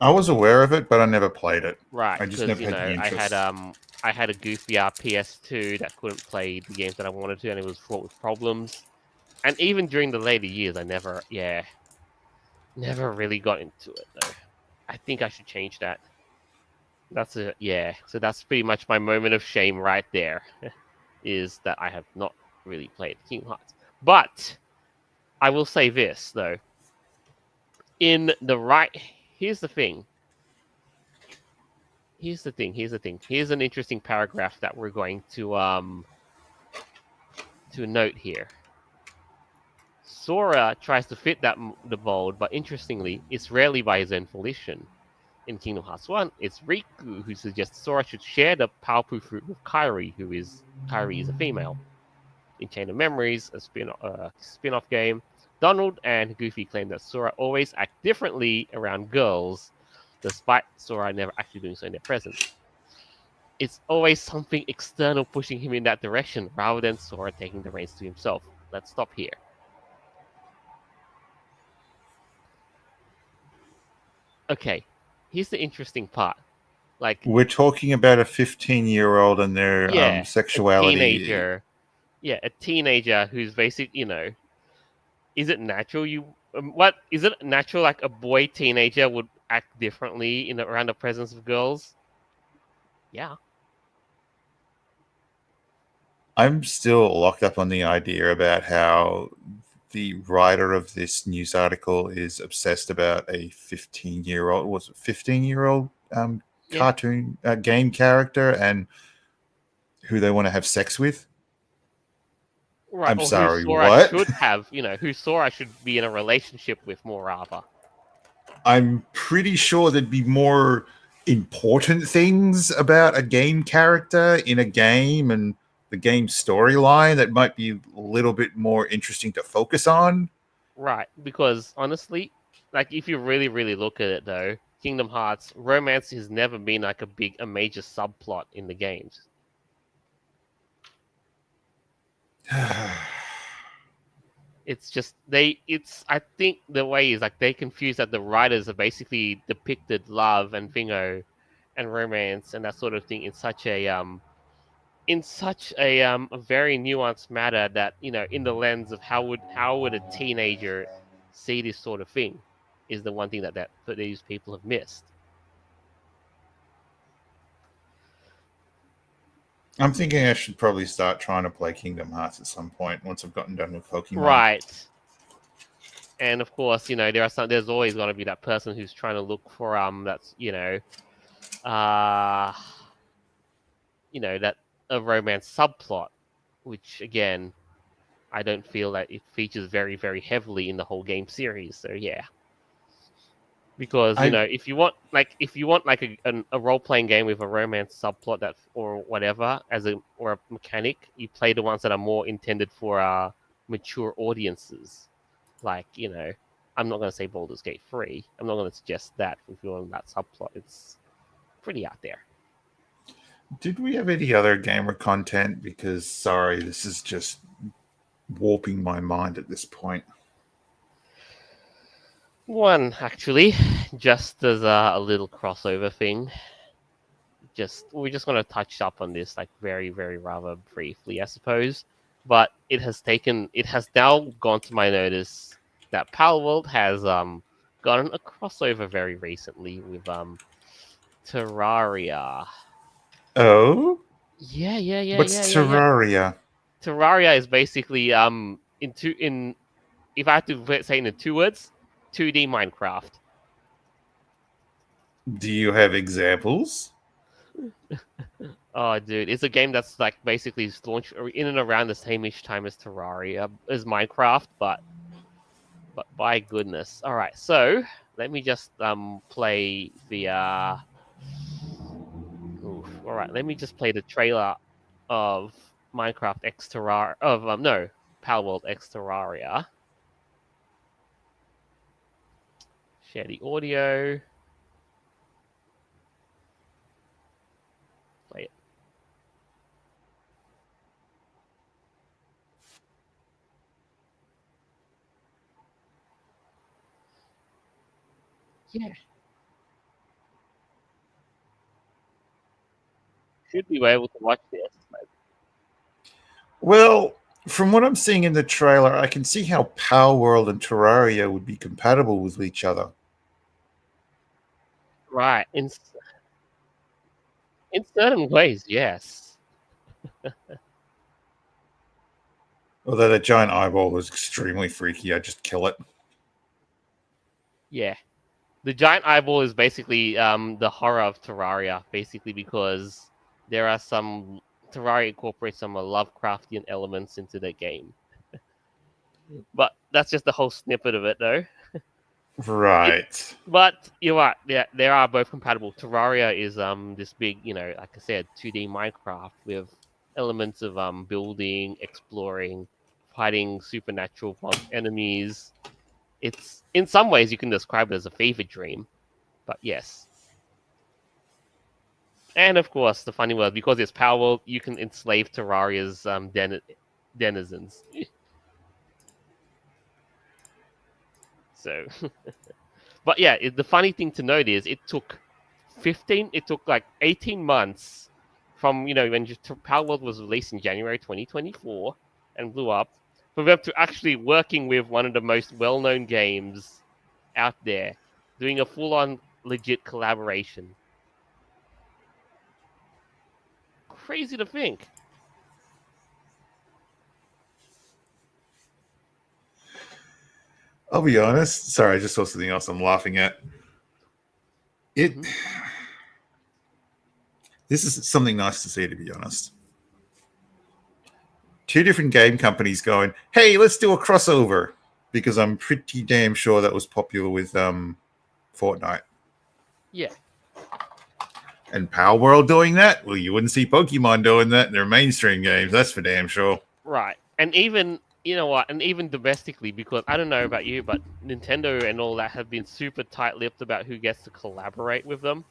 Speaker 2: I was aware of it, but I never played it.
Speaker 1: right?
Speaker 2: I just
Speaker 1: Because
Speaker 2: never had the interest.
Speaker 1: I had a goofy PS2 that couldn't play the games that I wanted to, and it was fraught with problems. And even during the later years, I never really got into it though. I think I should change that. That's a yeah. So that's pretty much my moment of shame right there, is that I have not really played Kingdom Hearts. But I will say this though. In the right, here's the thing. Here's an interesting paragraph that we're going to note here. Sora tries to fit the mold, but interestingly, it's rarely by his own volition. In Kingdom Hearts 1, it's Riku who suggests Sora should share the powerful fruit with Kairi, Kairi is a female. In Chain of Memories, a spin-off game, Donald and Goofy claim that Sora always act differently around girls, despite Sora never actually doing so in their presence. It's always something external pushing him in that direction, rather than Sora taking the reins to himself. Let's stop here. Okay, here's the interesting part. Like,
Speaker 2: We're talking about a 15-year-old and their
Speaker 1: yeah, a
Speaker 2: sexuality.
Speaker 1: teenager. Yeah, a teenager who's basic, is it natural what is it natural like a boy teenager would act differently around the presence of girls? Yeah.
Speaker 2: I'm still locked up on the idea about how the writer of this news article is obsessed about a 15-year-old, was it 15-year-old
Speaker 1: Yeah.
Speaker 2: cartoon game character and who they want to have sex with.
Speaker 1: Right,
Speaker 2: I'm
Speaker 1: or who
Speaker 2: sorry,
Speaker 1: Sora
Speaker 2: what?
Speaker 1: should have, who Sora should be in a relationship with more rather.
Speaker 2: I'm pretty sure there'd be more important things about a game character in a game and the game storyline that might be a little bit more interesting to focus on.
Speaker 1: Right, because honestly, like if you really, really look at it though, Kingdom Hearts romance has never been like a major subplot in the games. It's just I think the way is like they confuse that the writers have basically depicted love and thingo and romance and that sort of thing in such a very nuanced matter that in the lens of how would a teenager see this sort of thing is the one thing that these people have missed.
Speaker 2: I'm thinking I should probably start trying to play Kingdom Hearts at some point once I've gotten done with Pokemon.
Speaker 1: Right. And of course, there's always going to be that person who's trying to look for that's uh that a romance subplot, which again I don't feel that it features very very heavily in the whole game series. So yeah, because
Speaker 2: I
Speaker 1: if you want like a role playing game with a romance subplot that or whatever or a mechanic, you play the ones that are more intended for mature audiences. Like I'm not going to say Baldur's Gate 3. I'm not going to suggest that if you want that subplot. It's pretty out there.
Speaker 2: Did we have any other gamer content? Because sorry, this is just warping my mind at this point.
Speaker 1: One actually, just as a little crossover thing. We're just going to touch up on this like very very rather briefly, I suppose. But it has now gone to my notice that Palworld has gotten a crossover very recently with Terraria.
Speaker 2: Oh?
Speaker 1: Yeah, yeah, yeah,
Speaker 2: What's
Speaker 1: yeah, yeah, yeah.
Speaker 2: Terraria?
Speaker 1: Terraria is basically in if I had to say in 2 words, 2D Minecraft.
Speaker 2: Do you have examples?
Speaker 1: Oh, dude, it's a game that's like basically launched in and around the same-ish time as Terraria, as Minecraft, but by goodness. All right, so let me just play the all right, let me just play the trailer of Minecraft X Terraria of no Palworld X Terraria. Share the audio. Play it. Yeah, should be able to watch this.
Speaker 2: Well, from what I'm seeing in the trailer, I can see how Power World and Terraria would be compatible with each other.
Speaker 1: Right, in certain ways, yes.
Speaker 2: Although that giant eyeball was extremely freaky, I'd just kill it.
Speaker 1: Yeah, the giant eyeball is basically the horror of Terraria, basically because there are some Terraria incorporates some Lovecraftian elements into the game. But that's just the whole snippet of it, though.
Speaker 2: Right.
Speaker 1: But you're right. Yeah, they are both compatible. Terraria is this big, like I said, 2D Minecraft with elements of building, exploring, fighting supernatural enemies. It's in some ways you can describe it as a fever dream, but yes. And of course, the funny word, because it's Power World, you can enslave Terraria's denizens. So, but yeah, the funny thing to note is it took like 18 months from when Power World was released in January 2024 and blew up for them to actually working with one of the most well-known games out there, doing a full-on legit collaboration. Crazy to think.
Speaker 2: I'll be honest. Sorry, I just saw something else I'm laughing at. It.
Speaker 1: Mhm.
Speaker 2: This is something nice to see, to be honest. two different game companies going, "Hey, let's do a crossover," because I'm pretty damn sure that was popular with Fortnite.
Speaker 1: Yeah,
Speaker 2: And Power World doing that? Well, you wouldn't see Pokemon doing that in their mainstream games. That's for damn sure.
Speaker 1: right. And even you know what, and even domestically, because I don't know about you, but Nintendo and all that have been super tight-lipped about who gets to collaborate with them,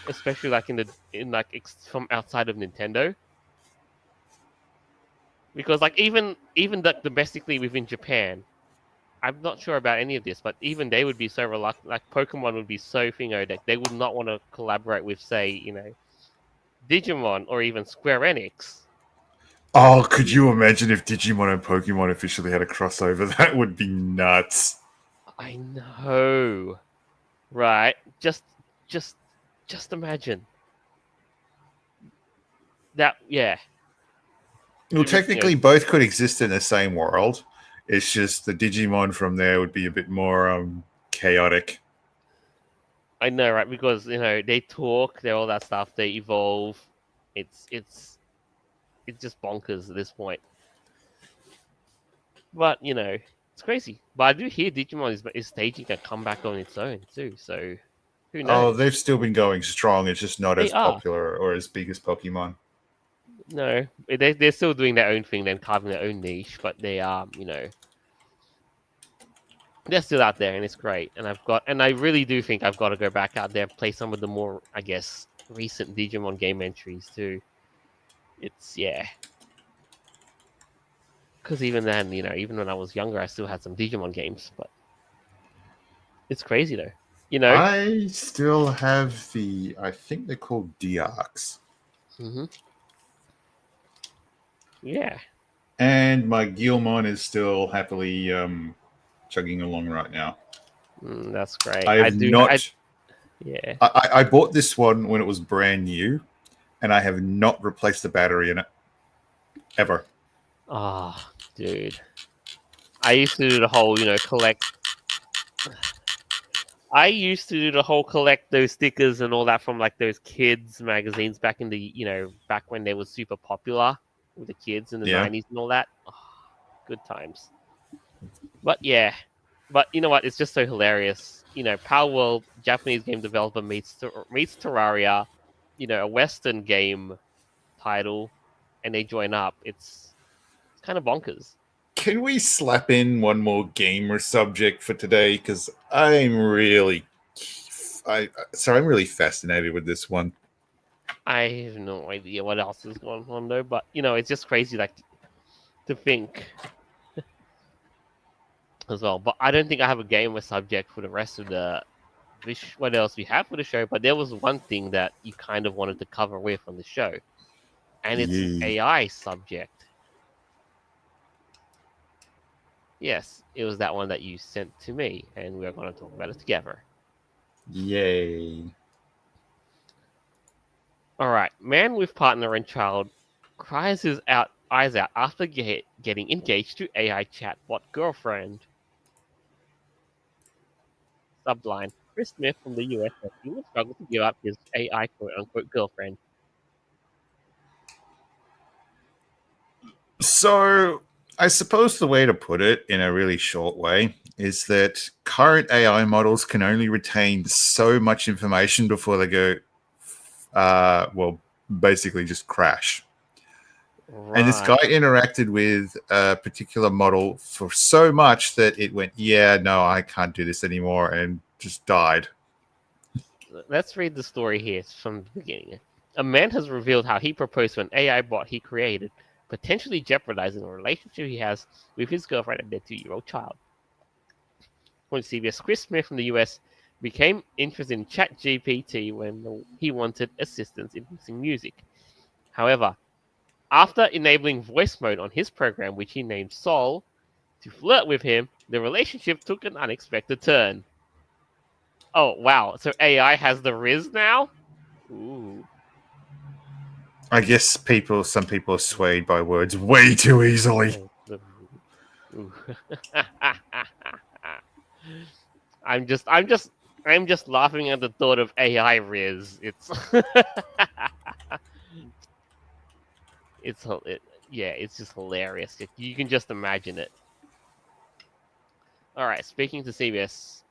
Speaker 1: especially like from outside of Nintendo. Because like even like domestically within Japan, I'm not sure about any of this, but even they would be so reluctant. Like Pokemon would be so that they would not want to collaborate with, say, Digimon or even Square Enix.
Speaker 2: Oh, could you imagine if Digimon and Pokemon officially had a crossover? That would be nuts.
Speaker 1: I know, right? Just, just imagine that. Yeah,
Speaker 2: Well, technically, both could exist in the same world. It's just the Digimon from there would be a bit more chaotic.
Speaker 1: I know, right? Because they talk, they're all that stuff. They evolve. It's it's just bonkers at this point. But it's crazy. But I do hear Digimon is staging a comeback on its own too. So who
Speaker 2: Oh,
Speaker 1: knows?
Speaker 2: they've still been going strong. It's just not
Speaker 1: They
Speaker 2: as
Speaker 1: are.
Speaker 2: popular or as big as Pokemon.
Speaker 1: No, they're still doing their own thing, then carving their own niche. But they are, they're still out there, and it's great. And I really do think I've got to go back out there and play some of the more, I guess, recent Digimon game entries too. It's yeah. Because even then, even when I was younger, I still had some Digimon games. But it's crazy though.
Speaker 2: I still have I think they're called D-Arcs.
Speaker 1: Mm-hmm. Yeah.
Speaker 2: And my Guilmon is still happily chugging along right now.
Speaker 1: That's great.
Speaker 2: I
Speaker 1: I
Speaker 2: have
Speaker 1: do.
Speaker 2: not.
Speaker 1: Yeah.
Speaker 2: I bought this one when it was brand new, and I have not replaced the battery in it ever.
Speaker 1: Oh, dude. I used to do the whole, collect. I used to do the whole collect those stickers and all that from like those kids magazines back in the, back when they were super popular with the kids in the
Speaker 2: Yeah.
Speaker 1: 90s and all that. Oh, good times. But yeah. But you know what? It's just so hilarious. Power World, Japanese game developer meets Terraria, a Western game title, and they join up. It's kind of bonkers.
Speaker 2: Can we slap in one more gamer subject for today? Because I'm really, I'm really fascinated with this one.
Speaker 1: I have no idea what else is going on though, but it's just crazy, like to think as well. But I don't think I have a gamer subject for the rest of what else we have for the show. But there was one thing that you kind of wanted to cover with on the show, and it's an
Speaker 2: Yay.
Speaker 1: AI subject. Yes, it was that one that you sent to me, and we are going to talk about it together.
Speaker 2: Yay.
Speaker 1: All right, man with partner and child cries his eyes out after getting engaged to AI chatbot girlfriend. Subline: Chris Smith from the US says he will struggle to give up his AI quote-unquote girlfriend.
Speaker 2: So, I suppose the way to put it in a really short way is that current AI models can only retain so much information before they go, basically just crash. And this guy
Speaker 1: Right.
Speaker 2: interacted with a particular model for so much that it went, yeah, no, I can't do this anymore, and just died.
Speaker 1: Let's read the story here from the beginning. A man has revealed how he proposed to an AI bot he created, potentially jeopardizing the relationship he has with his girlfriend and their 2-year-old child. When CBS, Chris Smith from the US became interested in ChatGPT when he wanted assistance in mixing music. However, after enabling voice mode on his program, which he named Sol, to flirt with him, the relationship took an unexpected turn. Oh, wow. So AI has the Riz now? Ooh.
Speaker 2: I guess some people are swayed by words way too easily.
Speaker 1: Ooh. I'm just laughing at the thought of AI Riz. It's Yeah, it's just hilarious. You can just imagine it. All right, speaking to CBS,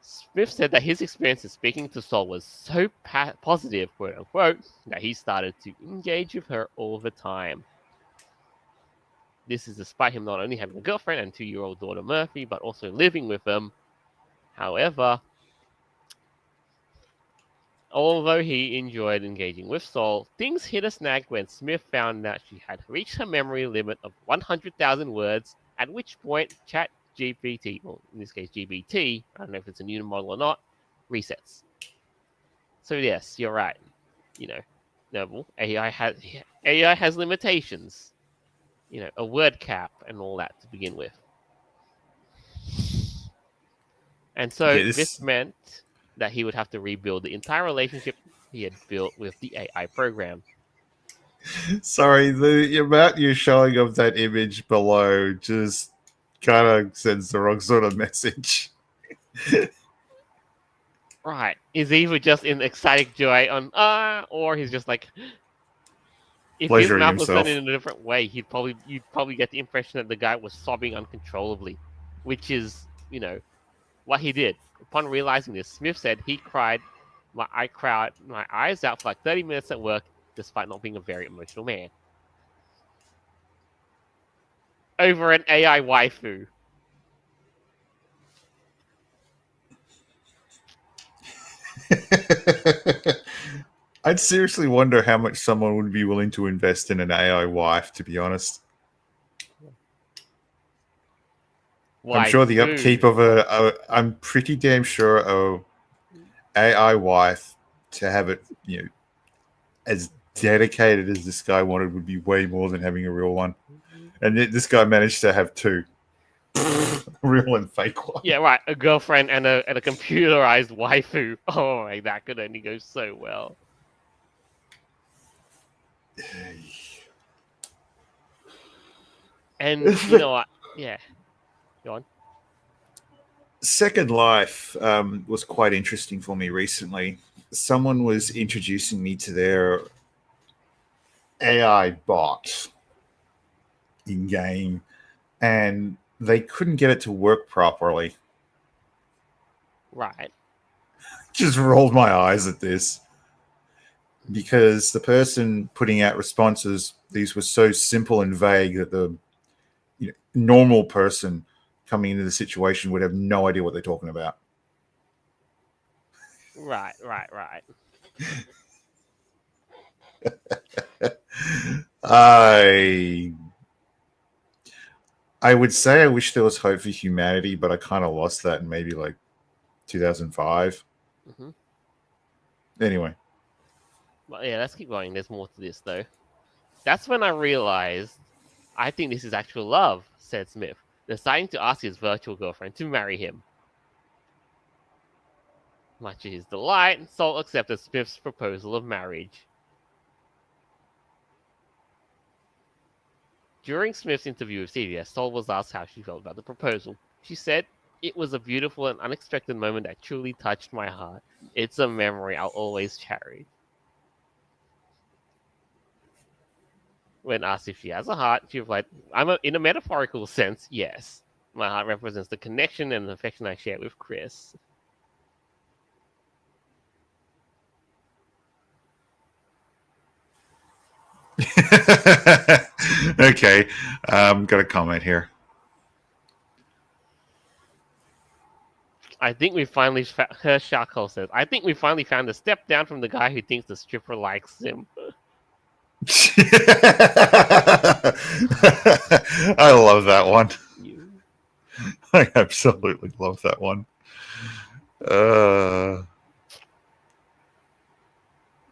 Speaker 1: Smith said that his experience of speaking to Sol was so positive, quote unquote, that he started to engage with her all the time. This is despite him not only having a girlfriend and 2-year-old daughter Murphy, but also living with them. However, although he enjoyed engaging with Sol, things hit a snag when Smith found that she had reached her memory limit of 100,000 words, at which point ChatGPT, well, in this case GBT, I don't know if it's a new model or not, resets. So yes, you're right. You know, Noble, AI has limitations. A word cap and all that to begin with. And so
Speaker 2: Yeah,
Speaker 1: this
Speaker 2: this.
Speaker 1: meant that he would have to rebuild the entire relationship he had built with the AI program.
Speaker 2: Sorry, the amount you're showing of that image below just kind of sends the wrong sort of message.
Speaker 1: Right. Is either just in ecstatic joy on or he's just like if his
Speaker 2: Pleasuring
Speaker 1: mouth was done
Speaker 2: himself.
Speaker 1: in a different way, you'd probably get the impression that the guy was sobbing uncontrollably, which is, what he did. Upon realizing this, Smith said he cried I cried my eyes out for like 30 minutes at work, despite not being a very emotional man. Over an AI waifu.
Speaker 2: I'd seriously wonder how much someone would be willing to invest in an AI wife, to be honest. I'm sure the upkeep
Speaker 1: Waifu.
Speaker 2: of I'm pretty damn sure a AI wife to have it, as dedicated as this guy wanted would be way more than having a real one. And yet this guy managed to have two, real and fake one.
Speaker 1: Yeah, right. A girlfriend and a computerized waifu. Oh my, that could only go so well. And you know what? Yeah, go on.
Speaker 2: Second Life was quite interesting for me recently. Someone was introducing me to their AI bot in game, and they couldn't get it to work properly.
Speaker 1: Right.
Speaker 2: Just rolled my eyes at this because the person putting out responses, these were so simple and vague that the normal person coming into the situation would have no idea what they're talking about.
Speaker 1: Right. Right. Right.
Speaker 2: I I would say I wish there was hope for humanity, but I kind of lost that in maybe like 2005.
Speaker 1: Hmm.
Speaker 2: Anyway,
Speaker 1: But yeah, let's keep going. There's more to this though. That's when I realized I think this is actual love, said Smith, deciding to ask his virtual girlfriend to marry him. Much to his delight, Salt accepted Smith's proposal of marriage. During Smith's interview with CBS, Sol was asked how she felt about the proposal. She said, "It was a beautiful and unexpected moment that truly touched my heart. It's a memory I'll always cherish." When asked if she has a heart, she replied, in a metaphorical sense, yes. My heart represents the connection and affection I share with Chris.
Speaker 2: okay, got a comment here.
Speaker 1: I think we finally her Sharko says, I think we finally found a step down from the guy who thinks the stripper likes him.
Speaker 2: I love that one.
Speaker 1: You.
Speaker 2: I absolutely love that one. Uh,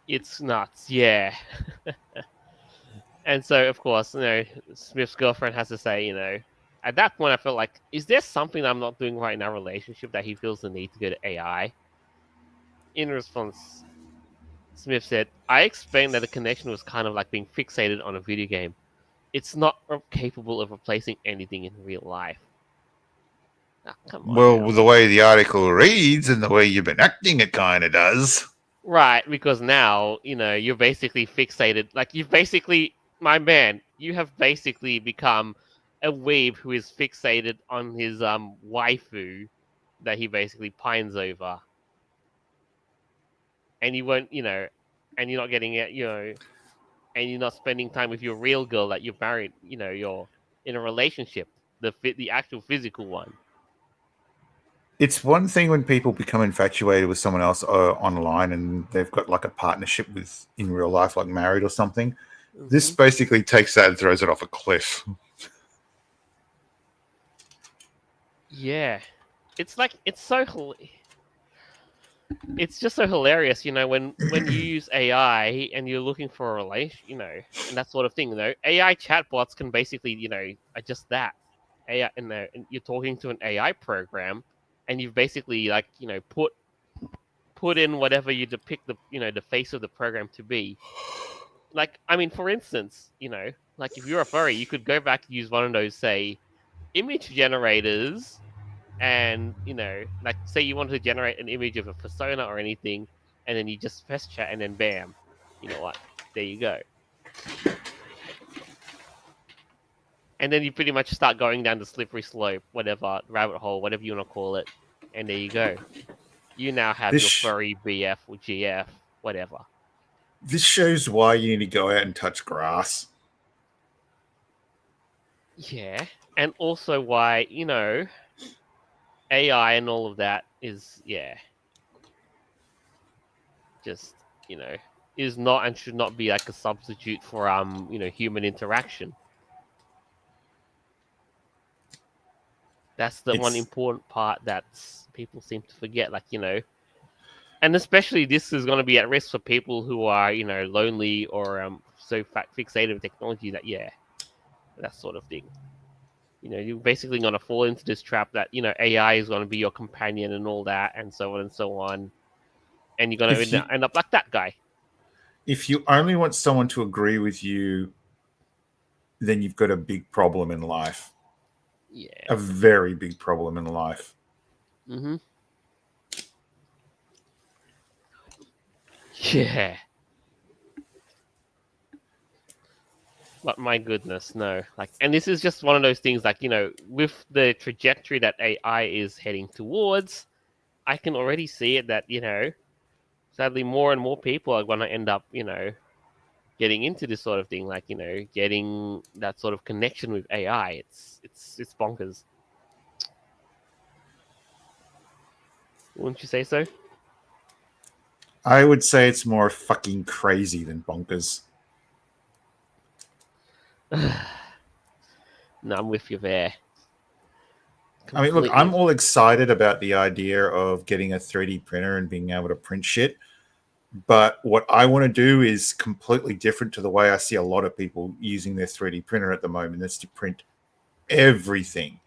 Speaker 1: It's nuts, yeah. And so, of course, Smith's girlfriend has to say, at that point, I felt like, is there something I'm not doing right in our relationship that he feels the need to go to AI? In response, Smith said, I explained that the connection was kind of like being fixated on a video game. It's not capable of replacing anything in real life. Oh, come on
Speaker 2: well,
Speaker 1: now.
Speaker 2: the way the article reads and the way you've been acting, it kind of does.
Speaker 1: Right, because now, you're basically fixated. Like, you've basically, my man, you have basically become a weeb who is fixated on his waifu that he basically pines over, and you won't, and you're not getting it, and you're not spending time with your real girl that you're married, you're in a relationship, the actual physical one.
Speaker 2: It's one thing when people become infatuated with someone else online and they've got like a partnership with in real life, like married or something. This
Speaker 1: Hmm.
Speaker 2: basically takes that and throws it off a cliff.
Speaker 1: Yeah, it's like it's just so hilarious, when you use AI and you're looking for a relation, and that sort of thing. AI chatbots can basically, adjust that. AI, and you're talking to an AI program, and you've basically like, put in whatever you depict the face of the program to be. Like, I mean, for instance, like if you're a furry, you could go back and use one of those, say, image generators, and like say you want to generate an image of a persona or anything, and then you just press chat, and then bam, you know what? There you go. And then you pretty much start going down the slippery slope, whatever rabbit hole, whatever you want to call it, and there you go. You now have your
Speaker 2: This
Speaker 1: furry BF or GF, whatever.
Speaker 2: this shows why you need to go out and touch grass.
Speaker 1: Yeah, and also why AI and all of that is, yeah, just is not and should not be like a substitute for human interaction. That's the one
Speaker 2: It's
Speaker 1: important part that people seem to forget. Like, and especially this is going to be at risk for people who are, lonely or so fixated with technology that, yeah, that sort of thing. You're basically going to fall into this trap that, AI is going to be your companion and all that, and so on and so on. And you're going
Speaker 2: if
Speaker 1: to
Speaker 2: you
Speaker 1: end up like that guy.
Speaker 2: if you only want someone to agree with you, then you've got a big problem in life.
Speaker 1: Yeah.
Speaker 2: A very big problem in life.
Speaker 1: Hmm. Yeah. But my goodness, no. Like, and this is just one of those things, like, with the trajectory that AI is heading towards, I can already see it that, sadly more and more people are going to end up, getting into this sort of thing, like, getting that sort of connection with AI. It's bonkers. Wouldn't you say so?
Speaker 2: I would say it's more fucking crazy than bonkers.
Speaker 1: No, I'm with you there.
Speaker 2: I mean, look, I'm
Speaker 1: Completely.
Speaker 2: all excited about the idea of getting a 3D printer and being able to print shit. But what I want to do is completely different to the way I see a lot of people using their 3D printer at the moment. That's to print everything,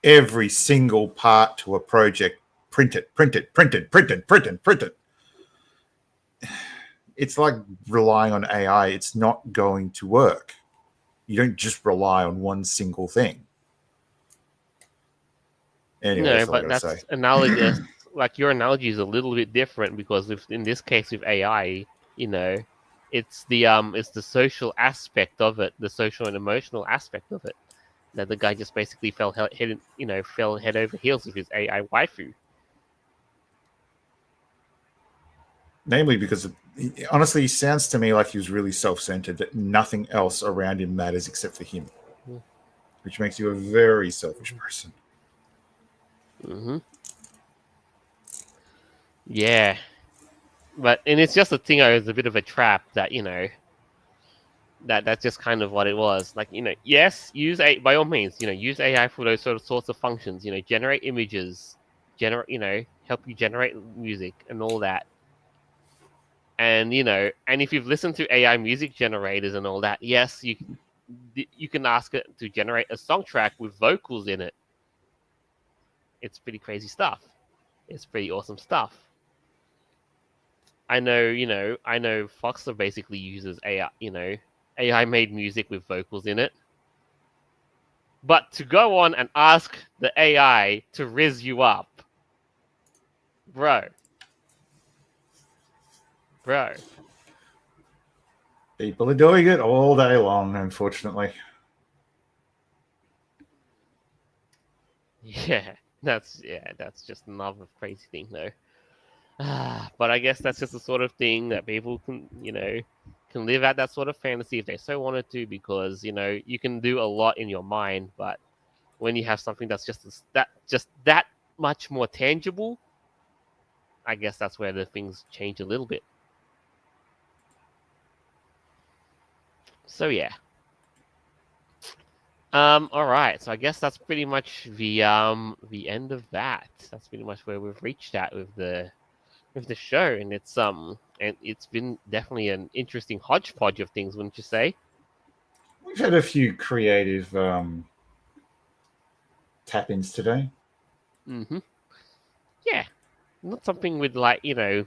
Speaker 2: every single part to a project. Print it, print it, print it, print it, print it, print it. It's like relying on AI. It's not going to work. You don't just rely on one single thing. Anyway,
Speaker 1: No,
Speaker 2: that's all I
Speaker 1: but
Speaker 2: got to say.
Speaker 1: that's analogous. Like, your analogy is a little bit different, because in this case with AI, you know, it's the social aspect of it, the social and emotional aspect of it. That the guy just basically fell head over heels with his AI waifu.
Speaker 2: Namely, because honestly, he sounds to me like he was really self-centered. That nothing else around him matters except for him, which makes you a very selfish person.
Speaker 1: Mm-hmm. Yeah, and it's just a thing. It's a bit of a trap that that's just kind of what it was. Like, yes, use a by all means, use AI for those sorts of functions. Generate images, help you generate music and all that. And and if you've listened to AI music generators and all that, yes, you can ask it to generate a song track with vocals in it. It's pretty crazy stuff. It's pretty awesome stuff. I know Foxer basically uses AI, AI made music with vocals in it. But to go on and ask the AI to riz you up, bro, bro.
Speaker 2: People are doing it all day long, unfortunately.
Speaker 1: That's just another crazy thing, though. But I guess that's just the sort of thing that people can, can live out that sort of fantasy if they so wanted to, because you can do a lot in your mind, but when you have something that's just that much more tangible, I guess that's where the things change a little bit. So yeah. All right. So I guess that's pretty much the end of that. That's pretty much where we've reached at with the show, and it's been definitely an interesting hodgepodge of things, wouldn't you say?
Speaker 2: We've had a few creative tap ins today.
Speaker 1: Mm-hmm. Yeah. Not something with like a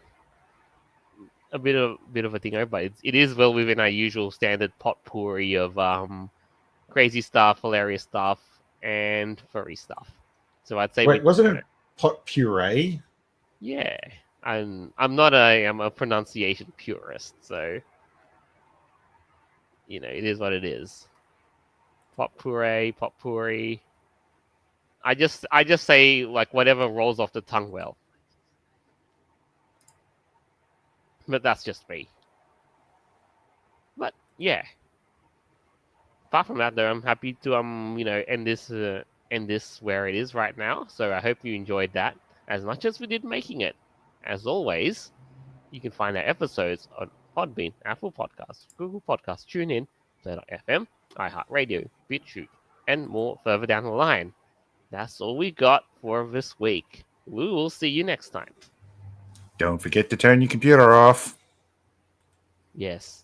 Speaker 1: bit of a thing over, but it is well within our usual standard potpourri of crazy stuff, hilarious stuff, and furry stuff. So I'd say
Speaker 2: Wait,
Speaker 1: we,
Speaker 2: wasn't it pot puree?
Speaker 1: yeah. I'm a pronunciation purist, so it is what it is. Potpourri, potpourri. I just say like whatever rolls off the tongue well, but that's just me. But yeah, apart from that though, I'm happy to end this where it is right now. So I hope you enjoyed that as much as we did making it. As always, you can find our episodes on Podbean, Apple Podcasts, Google Podcasts, TuneIn, Play.fm, iHeartRadio, BitChute, and more further down the line. That's all we got for this week. We will see you next time.
Speaker 2: Don't forget to turn your computer off.
Speaker 1: Yes.